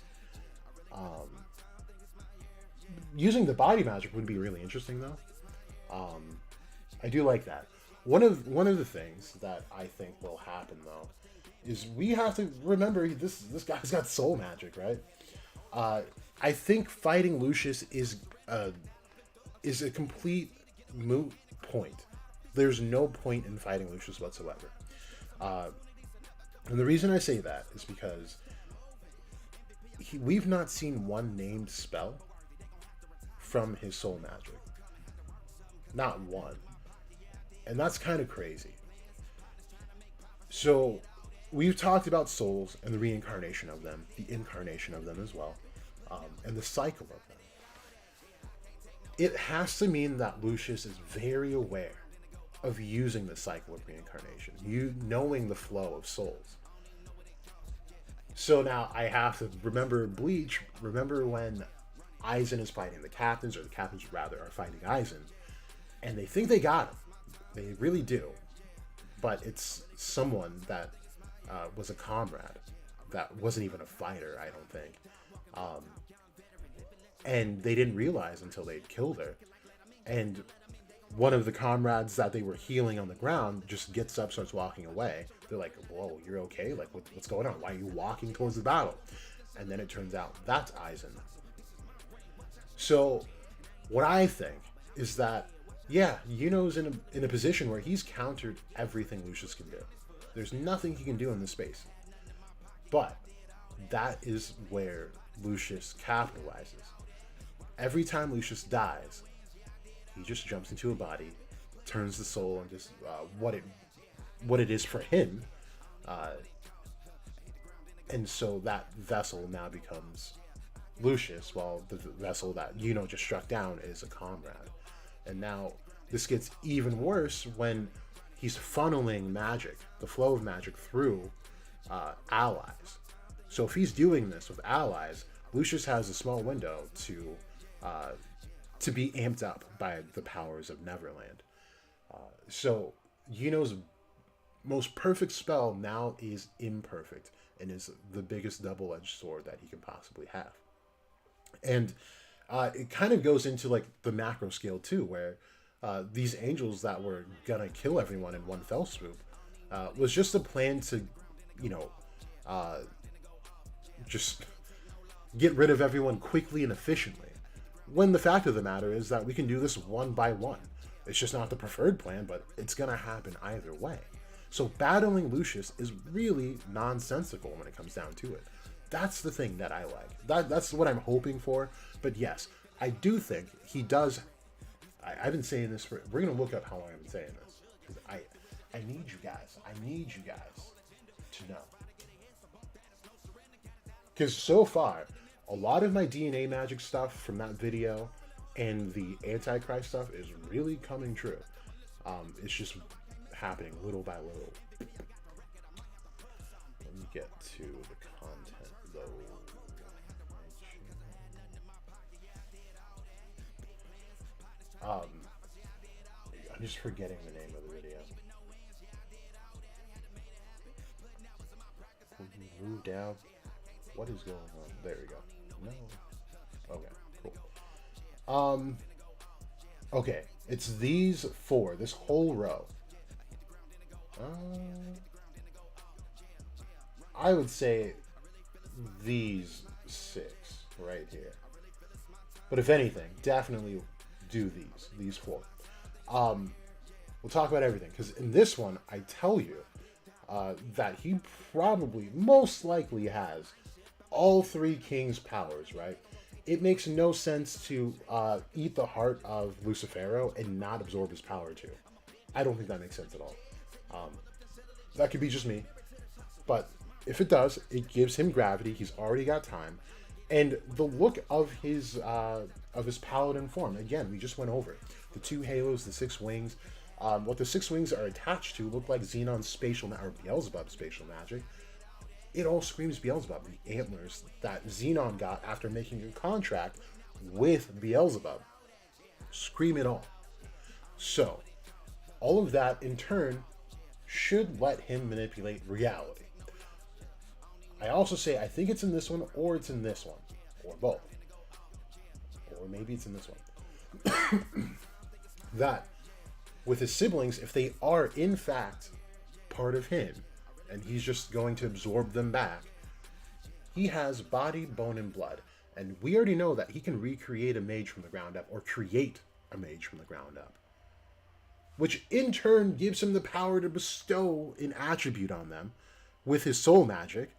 Using the body magic would be really interesting, though. I do like that. One of the things that I think will happen, though, is we have to remember this guy's got soul magic, right? I think fighting Lucius is a complete moot point. There's no point in fighting Lucius whatsoever. And the reason I say that is because we've not seen one named spell from his soul magic. Not one. And that's kind of crazy. So we've talked about souls and the reincarnation of them, the incarnation of them as well, and the cycle of them. It has to mean that Lucius is very aware of using the cycle of reincarnation, knowing the flow of souls. So now I have to remember Bleach. Remember when Aizen is fighting the captains, or the captains rather are fighting Aizen, and they think they got him. They really do. But it's someone that was a comrade, that wasn't even a fighter, I don't think. And they didn't realize until they'd killed her. And one of the comrades that they were healing on the ground just gets up, starts walking away. They're like, whoa, you're okay? Like, what's going on? Why are you walking towards the battle? And then it turns out that's Aizen. So what I think is that, yeah, Yuno's in a position where he's countered everything Lucius can do. There's nothing he can do in this space. But that is where Lucius capitalizes. Every time Lucius dies, he just jumps into a body, turns the soul into what it is for him, and so that vessel now becomes Lucius, while the vessel that Yuno just struck down is a comrade. And now this gets even worse when he's funneling magic, the flow of magic, through allies. So if he's doing this with allies, Lucius has a small window to be amped up by the powers of Neverland. So Yuno's most perfect spell now is imperfect, and is the biggest double-edged sword that he can possibly have. And it kind of goes into like the macro scale too, where these angels that were gonna kill everyone in one fell swoop was just a plan to, just get rid of everyone quickly and efficiently. When the fact of the matter is that we can do this one by one. It's just not the preferred plan, but it's gonna happen either way. So battling Lucius is really nonsensical when it comes down to it. That's the thing that I like. That's what I'm hoping for. But yes, I do think he does. I've been saying this we're going to look up how long I've been saying this, because I need you guys. I need you guys to know. Because so far, a lot of my DNA magic stuff from that video and the Antichrist stuff is really coming true. It's just happening little by little. Let me get to the content though. I'm just forgetting the name of the video. Move down. What is going on? There we go. No. Okay, cool. Okay, it's these four, this whole row. I would say these six right here. But if anything, definitely do these four. We'll talk about everything, because in this one, I tell you that he probably, most likely has all three kings' powers, right? It makes no sense to eat the heart of Lucifero and not absorb his power too. I don't think that makes sense at all. That could be just me, but if it does, it gives him gravity. He's already got time, and the look of his paladin form. Again, we just went over it. The two halos, the six wings. What the six wings are attached to look like Xenon's spatial or Beelzebub's spatial magic. It all screams Beelzebub. The antlers that Xenon got after making a contract with Beelzebub scream it all. So, all of that in turn should let him manipulate reality. I also say I think it's in this one, or it's in this one, or both. Or maybe it's in this one. That, with his siblings, if they are in fact part of him, and he's just going to absorb them back, he has body, bone, and blood. And we already know that he can recreate a mage from the ground up, or create a mage from the ground up. Which in turn gives him the power to bestow an attribute on them with his soul magic.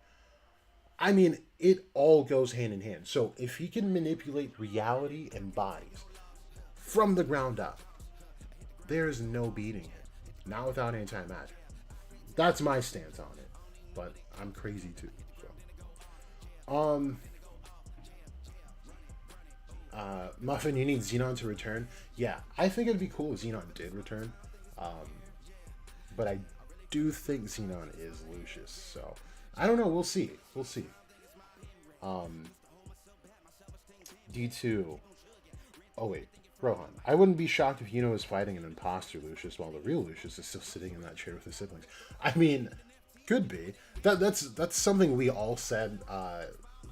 I mean, it all goes hand in hand. So if he can manipulate reality and bodies from the ground up, there is no beating him. Not without anti-magic. That's my stance on it. But I'm crazy too. So. Muffin, you need Xenon to return. Yeah, I think it'd be cool if Xenon did return. But I do think Xenon is Lucius. So, I don't know. We'll see. We'll see. D2. Oh, wait. Rohan. I wouldn't be shocked if Yuno is fighting an imposter Lucius while the real Lucius is still sitting in that chair with his siblings. I mean, could be. That's something we all said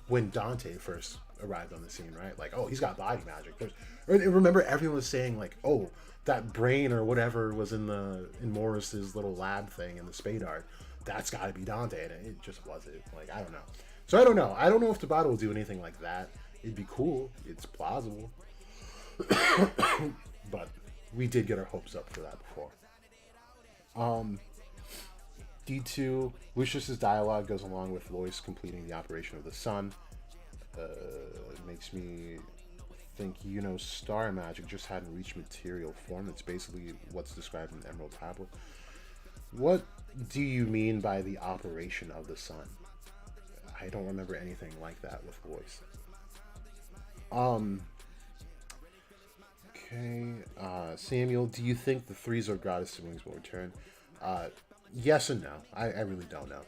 when Dante first arrived on the scene, right? Like, oh, he's got body magic. Remember, everyone was saying, like, oh, that brain or whatever was in Morris's little lab thing in the spade art. That's got to be Dante, and it just wasn't. Like, I don't know. So I don't know. I don't know if Tabata will do anything like that. It'd be cool. It's plausible. But we did get our hopes up for that before. D2, Lucius's dialogue goes along with Lois completing the operation of the sun. It makes me think Yuno's star magic just hadn't reached material form. It's basically what's described in the Emerald Tablet. What do you mean by the operation of the sun? I don't remember anything like that with Lois. Okay, Samuel, do you think the three Zorgrada siblings will return? Yes and no. I really don't know.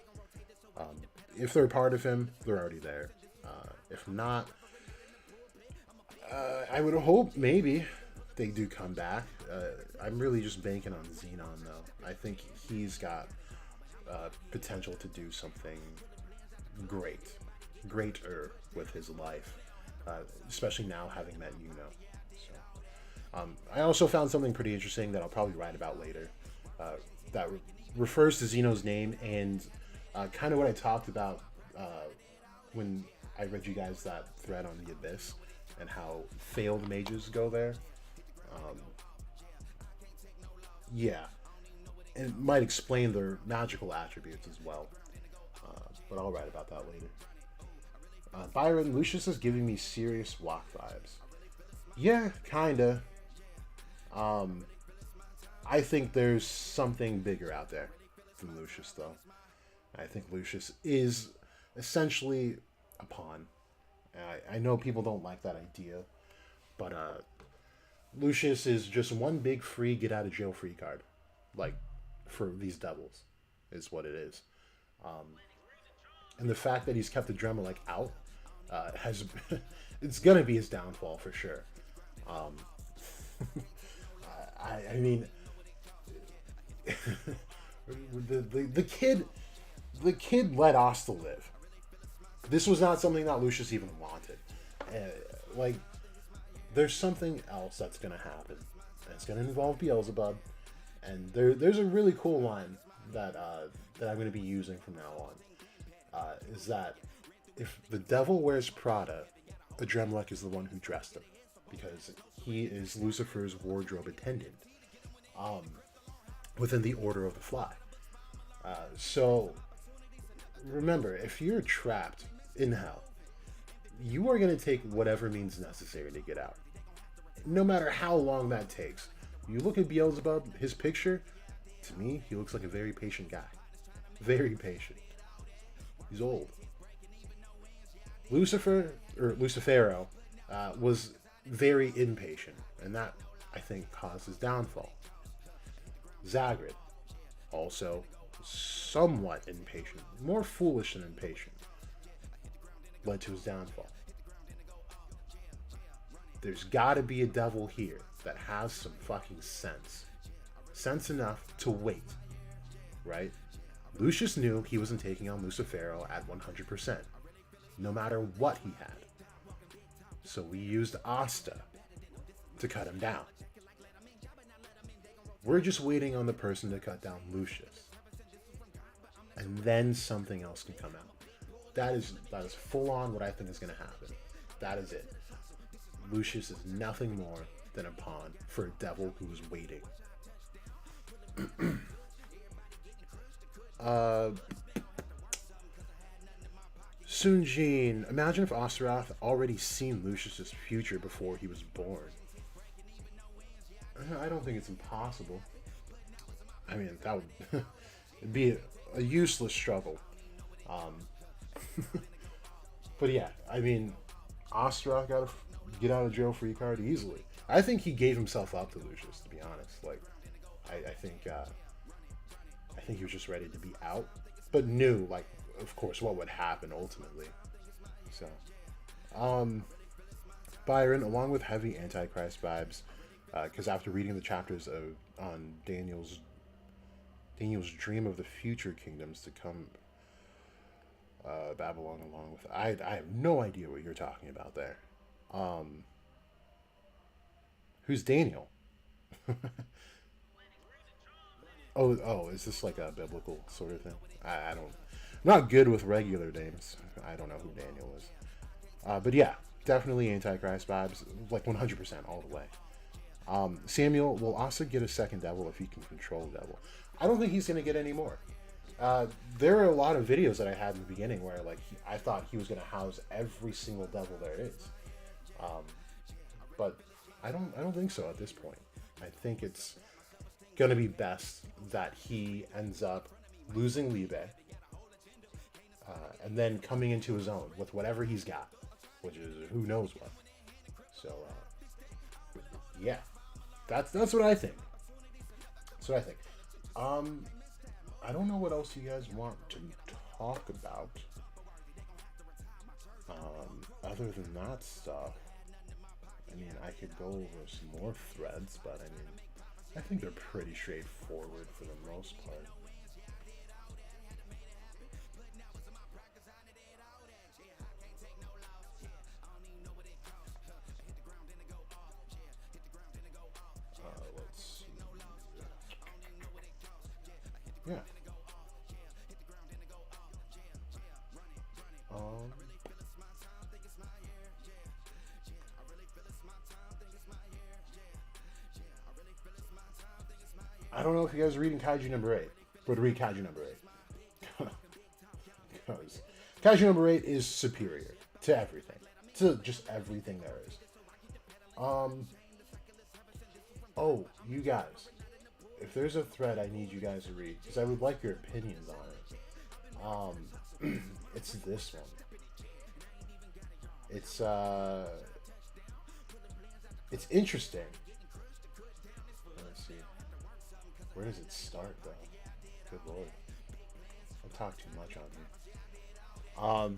If they're part of him, they're already there. If not, I would hope maybe they do come back. I'm really just banking on Xenon, though. I think he's got potential to do something greater with his life, especially now having met Yuno. I also found something pretty interesting that I'll probably write about later that refers to Xeno's name and kind of what I talked about when I read you guys that thread on the Abyss and how failed mages go there. Yeah, and it might explain their magical attributes as well, but I'll write about that later. Byron, Lucius is giving me serious walk vibes. Yeah, kinda. I think there's something bigger out there than Lucius, though. I think Lucius is essentially a pawn. I know people don't like that idea, but Lucius is just one big free get out of jail free card, like for these devils, is what it is. And the fact that he's kept the drummer like out has it's gonna be his downfall for sure. Um, I mean, the kid let Asta live. This was not something that Lucius even wanted. Like, there's something else that's gonna happen. And it's gonna involve Beelzebub, and there's a really cool line that that I'm gonna be using from now on. Is that if the devil wears Prada, Adremlech is the one who dressed him, because he is Lucifer's wardrobe attendant within the Order of the Fly. So remember, if you're trapped in hell, you are going to take whatever means necessary to get out, no matter how long that takes. You look at Beelzebub, his picture, to me, he looks like a very patient guy. Very patient. He's old. Lucifer, or Lucifero, was very impatient, and that, I think, caused his downfall. Zagrid, also somewhat impatient, more foolish than impatient, led to his downfall. There's gotta be a devil here that has some fucking sense. Sense enough to wait, right? Lucius knew he wasn't taking on Lucifero at 100%, no matter what he had. So we used Asta to cut him down. We're just waiting on the person to cut down Lucius. And then something else can come out. That is full on what I think is going to happen. That is it. Lucius is nothing more than a pawn for a devil who is waiting. Sunjin, imagine if Osteroth already seen Lucius's future before he was born. I don't think it's impossible. I mean, that would it'd be a useless struggle. But yeah, I mean, Osteroth got a get out of jail free card easily. I think he gave himself up to Lucius, to be honest. Like, I think he was just ready to be out, but knew, like, of course, what would happen ultimately. So, Byron, along with heavy Antichrist vibes, because after reading the chapters on Daniel's dream of the future kingdoms to come, Babylon, along with I have no idea what you're talking about there. Who's Daniel? Oh, is this like a biblical sort of thing? I don't. I'm not good with regular names. I don't know who Daniel is. But yeah, definitely Antichrist vibes, like 100% all the way. Samuel will also get a second devil if he can control the devil. I don't think he's going to get any more. There are a lot of videos that I had in the beginning where, like, I thought he was going to house every single devil there is. But I don't think so at this point. I think it's going to be best that he ends up losing Libe, and then coming into his own with whatever he's got, which is who knows what. So, yeah, that's what I think. That's what I think. I don't know what else you guys want to talk about. Other than that stuff, I mean, I could go over some more threads, but I mean, I think they're pretty straightforward for the most part. Let's see. Yeah. I don't know if you guys are reading Kaiju number 8, but read Kaiju number 8. Because Kaiju number 8 is superior to everything. To just everything there is. Oh, you guys. if there's a thread I need you guys to read, because I would like your opinions on it. It's this one. It's interesting. Let's see. Where does it start though? Good lord. I talk too much on here.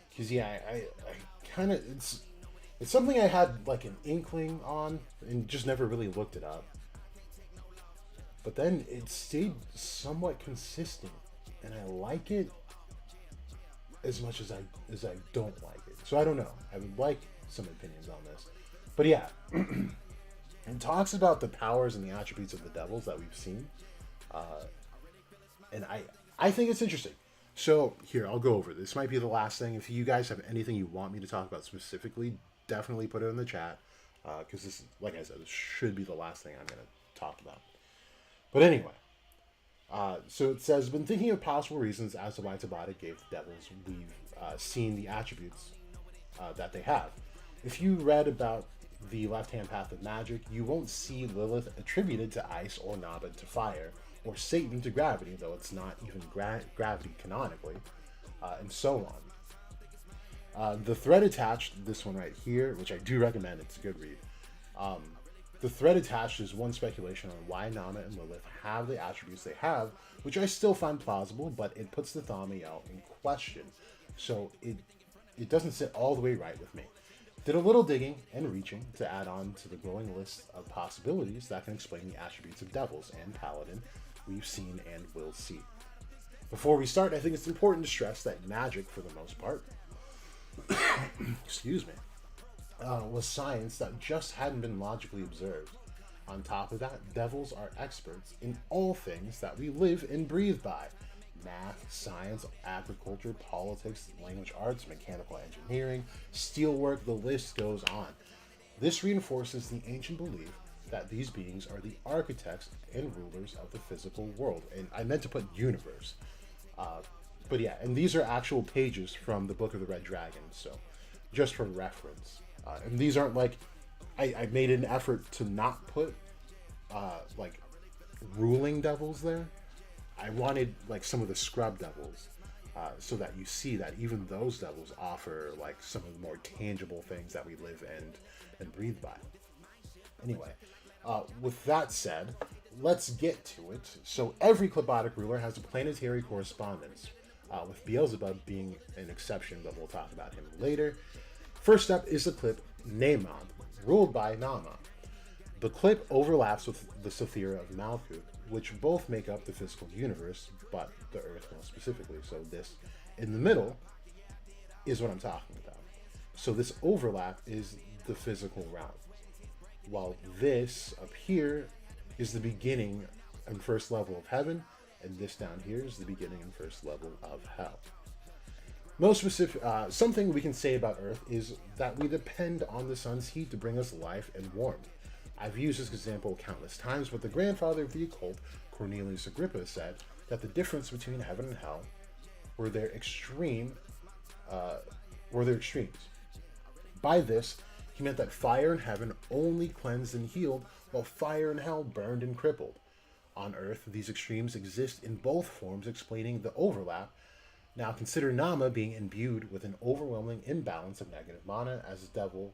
Because yeah, I kind of it's something I had like an inkling on and just never really looked it up. But then it stayed somewhat consistent, and I like it as much as I don't like it. So I don't know. I would like some opinions on this. But yeah, it talks about the powers and the attributes of the devils that we've seen, and I think it's interesting. So here, I'll go over this. Might be the last thing. If you guys have anything you want me to talk about specifically, definitely put it in the chat, because this, like I said, this should be the last thing I'm going to talk about. But anyway, so it says, been thinking of possible reasons as to why Tabata gave the devils. We've seen the attributes that they have. If you read about the left-hand path of magic, you won't see Lilith attributed to ice or Nabad to fire, or Satan to gravity, though it's not even gravity canonically, and so on. The thread attached, this one right here, which I do recommend, it's a good read. The thread attached is one speculation on why Nama and Lilith have the attributes they have, which I still find plausible, but it puts the Thamiel in question, so it doesn't sit all the way right with me. Did a little digging and reaching to add on to the growing list of possibilities that can explain the attributes of devils and paladin we've seen and will see. Before we start, I think it's important to stress that magic, for the most part, excuse me, was science that just hadn't been logically observed. On top of that, devils are experts in all things that we live and breathe by. Math, science, agriculture, politics, language arts, mechanical engineering, steelwork, the list goes on. This reinforces the ancient belief that these beings are the architects and rulers of the physical world. And I meant to put universe. But yeah, and these are actual pages from the Book of the Red Dragon, so just for reference. And these aren't like, I made an effort to not put like ruling devils there. I wanted like some of the scrub devils, so that you see that even those devils offer like some of the more tangible things that we live and breathe by. Anyway, with that said, let's get to it. So every Clobotic ruler has a planetary correspondence, with Beelzebub being an exception, but we'll talk about him later. First up is the clip Namod, ruled by Nama. The clip overlaps with the Saphira of Malkuth, which both make up the physical universe, but the Earth more specifically. So this, in the middle, is what I'm talking about. So this overlap is the physical realm, while this up here is the beginning and first level of heaven, and this down here is the beginning and first level of hell. Most specific, something we can say about Earth is that we depend on the sun's heat to bring us life and warmth. I've used this example countless times, but the grandfather of the occult, Cornelius Agrippa, said that the difference between heaven and hell were their extremes. By this, he meant that fire in heaven only cleansed and healed, while fire in hell burned and crippled. On Earth, these extremes exist in both forms, explaining the overlap. Now consider Nama being imbued with an overwhelming imbalance of negative mana as a devil,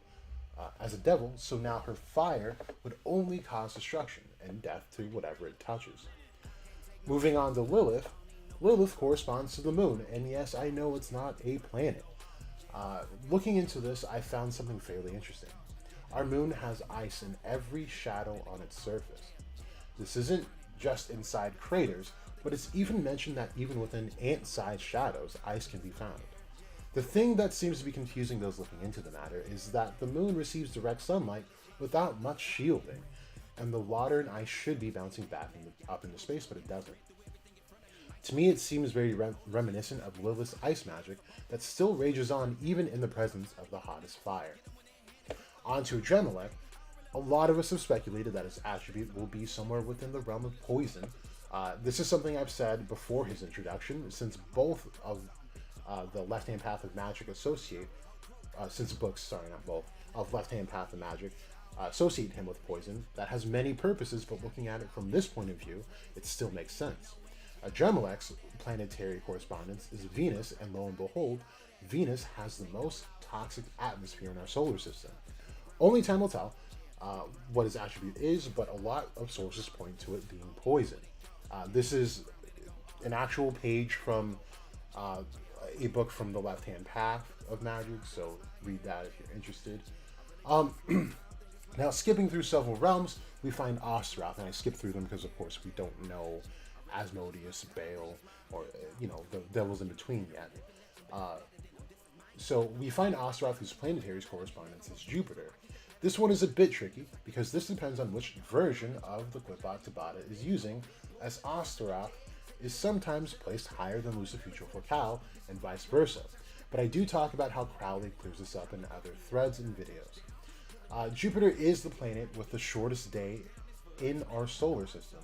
so now her fire would only cause destruction and death to whatever it touches. Moving on to Lilith. Lilith corresponds to the moon, and yes, I know it's not a planet. Looking into this, I found something fairly interesting. Our moon has ice in every shadow on its surface. This isn't just inside craters, but it's even mentioned that even within ant-sized shadows, ice can be found. The thing that seems to be confusing those looking into the matter is that the moon receives direct sunlight without much shielding, and the water and ice should be bouncing back up into space, but it doesn't. To me, it seems very reminiscent of Lilith's ice magic that still rages on even in the presence of the hottest fire. On to Adremelech. A lot of us have speculated that his attribute will be somewhere within the realm of poison. This is something I've said before his introduction, since both of the left-hand path of magic associate, since books, sorry, not both, of left-hand path of magic associate him with poison that has many purposes, but looking at it from this point of view, it still makes sense. Adramelech's planetary correspondence is Venus, and lo and behold, Venus has the most toxic atmosphere in our solar system. Only time will tell what his attribute is, but a lot of sources point to it being poison. This is an actual page from a book from the Left Hand Path of Magic, so read that if you're interested. Now, skipping through several realms, we find Osteroth, and I skip through them because, of course, we don't know Asmodeus, Baal, or, the devils in between yet. So we find Osteroth, whose planetary correspondence is Jupiter. This one is a bit tricky, because this depends on which version of the Qliphoth Tabata is using, as Osteroth is sometimes placed higher than Lucifuge Focal, and vice versa. But I do talk about how Crowley clears this up in other threads and videos. Jupiter is the planet with the shortest day in our solar system.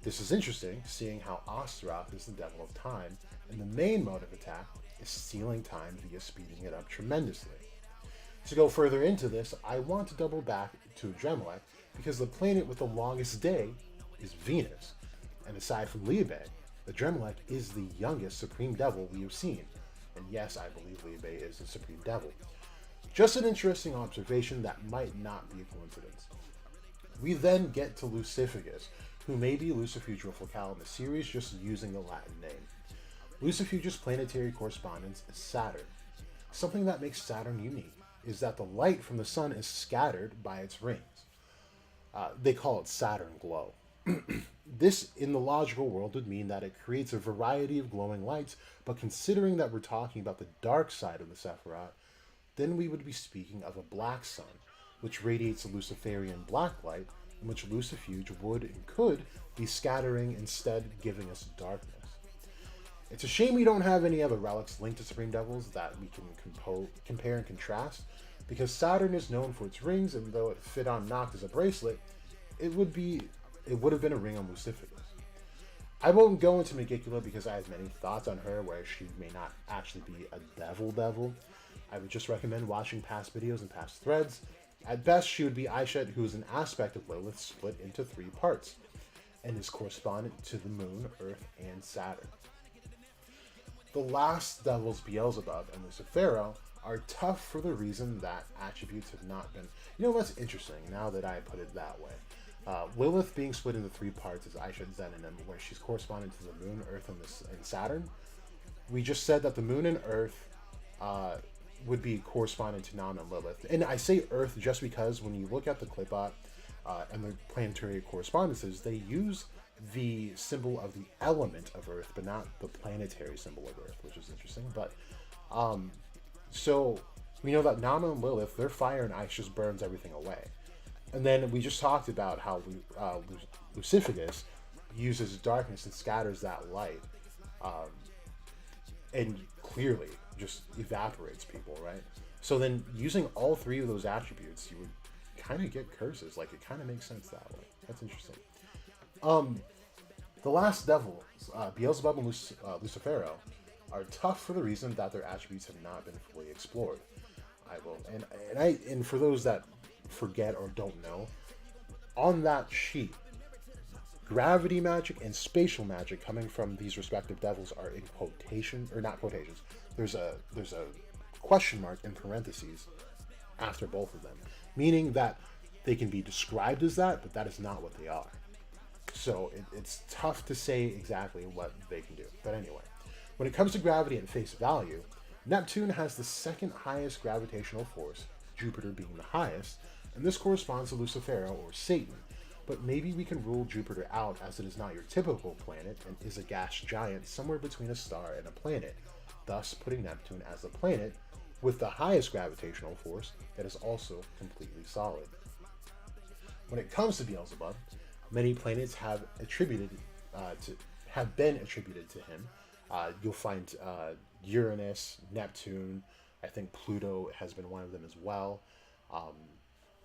This is interesting, seeing how Osteroth is the devil of time, and the main mode of attack is stealing time via speeding it up tremendously. To go further into this, I want to double back to Adramelech, because the planet with the longest day is Venus, and aside from Liebe, Adramelech is the youngest Supreme Devil we have seen, and yes, I believe Liebe is the Supreme Devil. Just an interesting observation that might not be a coincidence. We then get to Lucifugus, who may be Lucifuge Focal in the series, just using the Latin name. Lucifuge's planetary correspondence is Saturn. Something that makes Saturn unique is that the light from the sun is scattered by its rings. They call it Saturn glow. This, in the logical world, would mean that it creates a variety of glowing lights, but considering that we're talking about the dark side of the Sephiroth, then we would be speaking of a black sun, which radiates a Luciferian black light, in which Lucifuge would and could be scattering, instead giving us darkness. It's a shame we don't have any other relics linked to Supreme Devils that we can compare and contrast, because Saturn is known for its rings, and though it fit on Noct as a bracelet, it would have been a ring on Lucifugus. I won't go into Megicula because I have many thoughts on her where she may not actually be a devil. I would just recommend watching past videos and past threads. At best, she would be Aishet, who is an aspect of Lilith split into 3 parts, and is correspondent to the Moon, Earth, and Saturn. The last devils, Beelzebub and Lucifero, are tough for the reason that attributes have not been... That's interesting, now that I put it that way. Lilith being split into 3 parts is Aishet Zenonim, where she's correspondent to the Moon, Earth, and Saturn. We just said that the Moon and Earth would be correspondent to Nam and Lilith. And I say Earth just because when you look at the Qliphoth and the planetary correspondences, they use the symbol of the element of Earth, but not the planetary symbol of Earth, which is interesting. But so we know that Nam and Lilith, their fire and ice just burns everything away. And then we just talked about how Lucifugus uses darkness and scatters that light, and clearly just evaporates people, right? So then using all 3 of those attributes, you would kind of get curses. Like, it kind of makes sense that way. That's interesting. The last devils, Beelzebub and Lucifero, are tough for the reason that their attributes have not been fully explored. And for those that forget or don't know, on that sheet, gravity magic and spatial magic coming from these respective devils are in quotation, or not quotations. There's a question mark in parentheses after both of them, meaning that they can be described as that, but that is not what they are. So it's tough to say exactly what they can do. But anyway, when it comes to gravity at face value, Neptune has the second highest gravitational force, Jupiter being the highest, and this corresponds to Lucifero, or Satan. But maybe we can rule Jupiter out, as it is not your typical planet and is a gas giant somewhere between a star and a planet, thus putting Neptune as a planet with the highest gravitational force that is also completely solid. When it comes to Beelzebub, many planets have been attributed to him. You'll find Uranus, Neptune. I think Pluto has been one of them as well.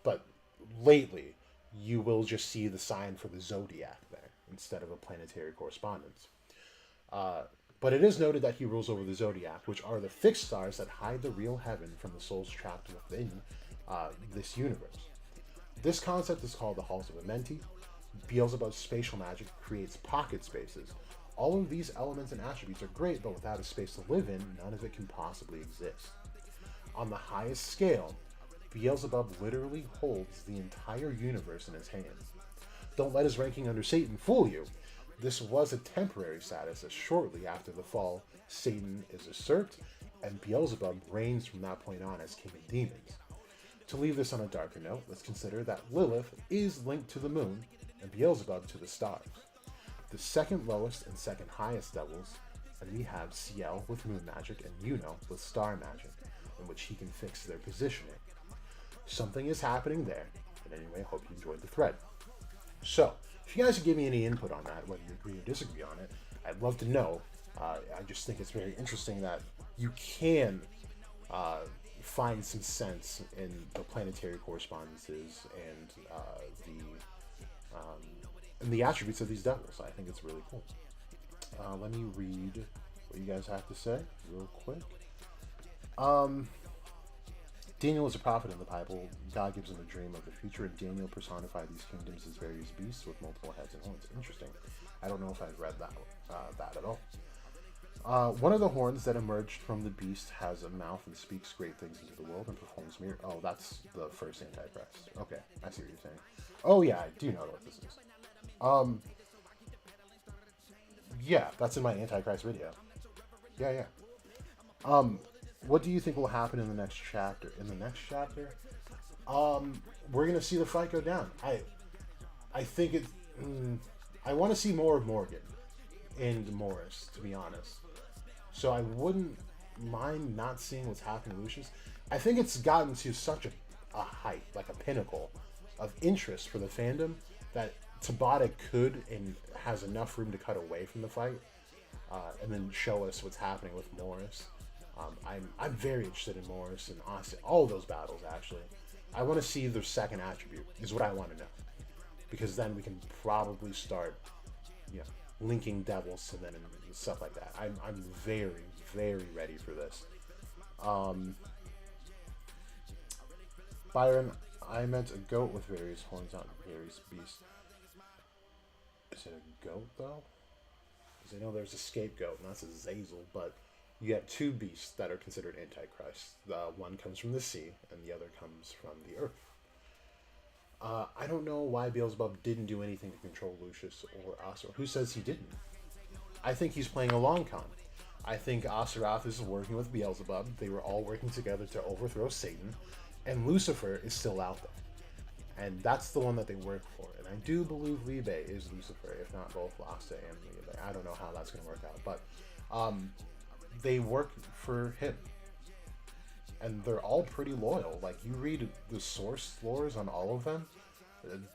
But lately, you will just see the sign for the zodiac there instead of a planetary correspondence. But it is noted that he rules over the zodiac, which are the fixed stars that hide the real heaven from the souls trapped within this universe. This concept is called the Halls of Amenti. Beelzebub's spatial magic creates pocket spaces. All of these elements and attributes are great, but without a space to live in, none of it can possibly exist. On the highest scale, Beelzebub literally holds the entire universe in his hands. Don't let his ranking under Satan fool you. This was a temporary status, as shortly after the fall, Satan is usurped, and Beelzebub reigns from that point on as king of demons. To leave this on a darker note, let's consider that Lilith is linked to the moon, and Beelzebub to the stars. The second lowest and second highest devils, and we have Ciel with moon magic and Juno with star magic, in which he can fix their positioning. Something is happening there, and anyway, I hope you enjoyed the thread. So, if you guys could give me any input on that, whether you agree or disagree on it, I'd love to know. I just think it's very interesting that you can find some sense in the planetary correspondences and the attributes of these devils. I think it's really cool. Let me read what you guys have to say real quick. Daniel is a prophet in the Bible. God gives him a dream of the future, and Daniel personified these kingdoms as various beasts with multiple heads and horns. Interesting. I don't know if I've read that at all. One of the horns that emerged from the beast has a mouth and speaks great things into the world and performs miracles. Oh, that's the first Antichrist. Okay, I see what you're saying. Oh yeah, I do know what this is. Yeah, that's in my Antichrist video. Yeah. What do you think will happen in the next chapter? We're gonna see the fight go down. I think it. I want to see more of Morgan and Morris, to be honest. So I wouldn't mind not seeing what's happening to Lucius. I think it's gotten to such a height, like a pinnacle of interest for the fandom, that Tabata could and has enough room to cut away from the fight and then show us what's happening with Morris. I'm very interested in Morris and Austin, all those battles actually. I want to see their second attribute is what I want to know, because then we can probably start, linking devils to them and stuff like that. I'm very, very ready for this. Byron, I meant a goat with various horns on various beasts. Is it a goat though? Because I know there's a scapegoat, and that's a Zazel, but you get two beasts that are considered Antichrist. One comes from the sea, and the other comes from the earth. I don't know why Beelzebub didn't do anything to control Lucius or Asur. Who says he didn't? I think he's playing a long con. I think Aseroth is working with Beelzebub. They were all working together to overthrow Satan, and Lucifer is still out there. And that's the one that they work for. And I do believe Libe is Lucifer, if not both Lasta and Libe. I don't know how that's going to work out, but they work for him. And they're all pretty loyal. Like, you read the source lores on all of them,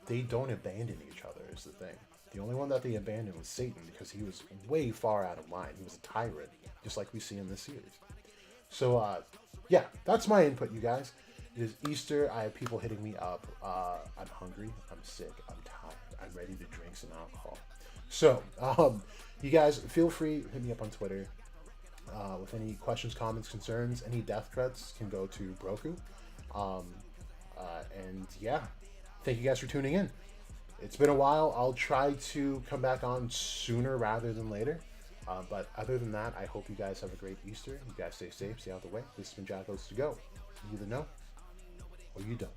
they don't abandon each other, is the thing. The only one that they abandoned was Satan, because he was way far out of line. He was a tyrant, just like we see in this series. So, yeah, that's my input, you guys. It is Easter. I have people hitting me up. I'm hungry. I'm sick. I'm tired. I'm ready to drink some alcohol. So, you guys, feel free to hit me up on Twitter. With any questions, comments, concerns, any death threats can go to Broku. And yeah, thank you guys for tuning in. It's been a while. I'll try to come back on sooner rather than later. But other than that, I hope you guys have a great Easter. You guys stay safe, stay out the way. This has been Jackos to go. You either know or you don't.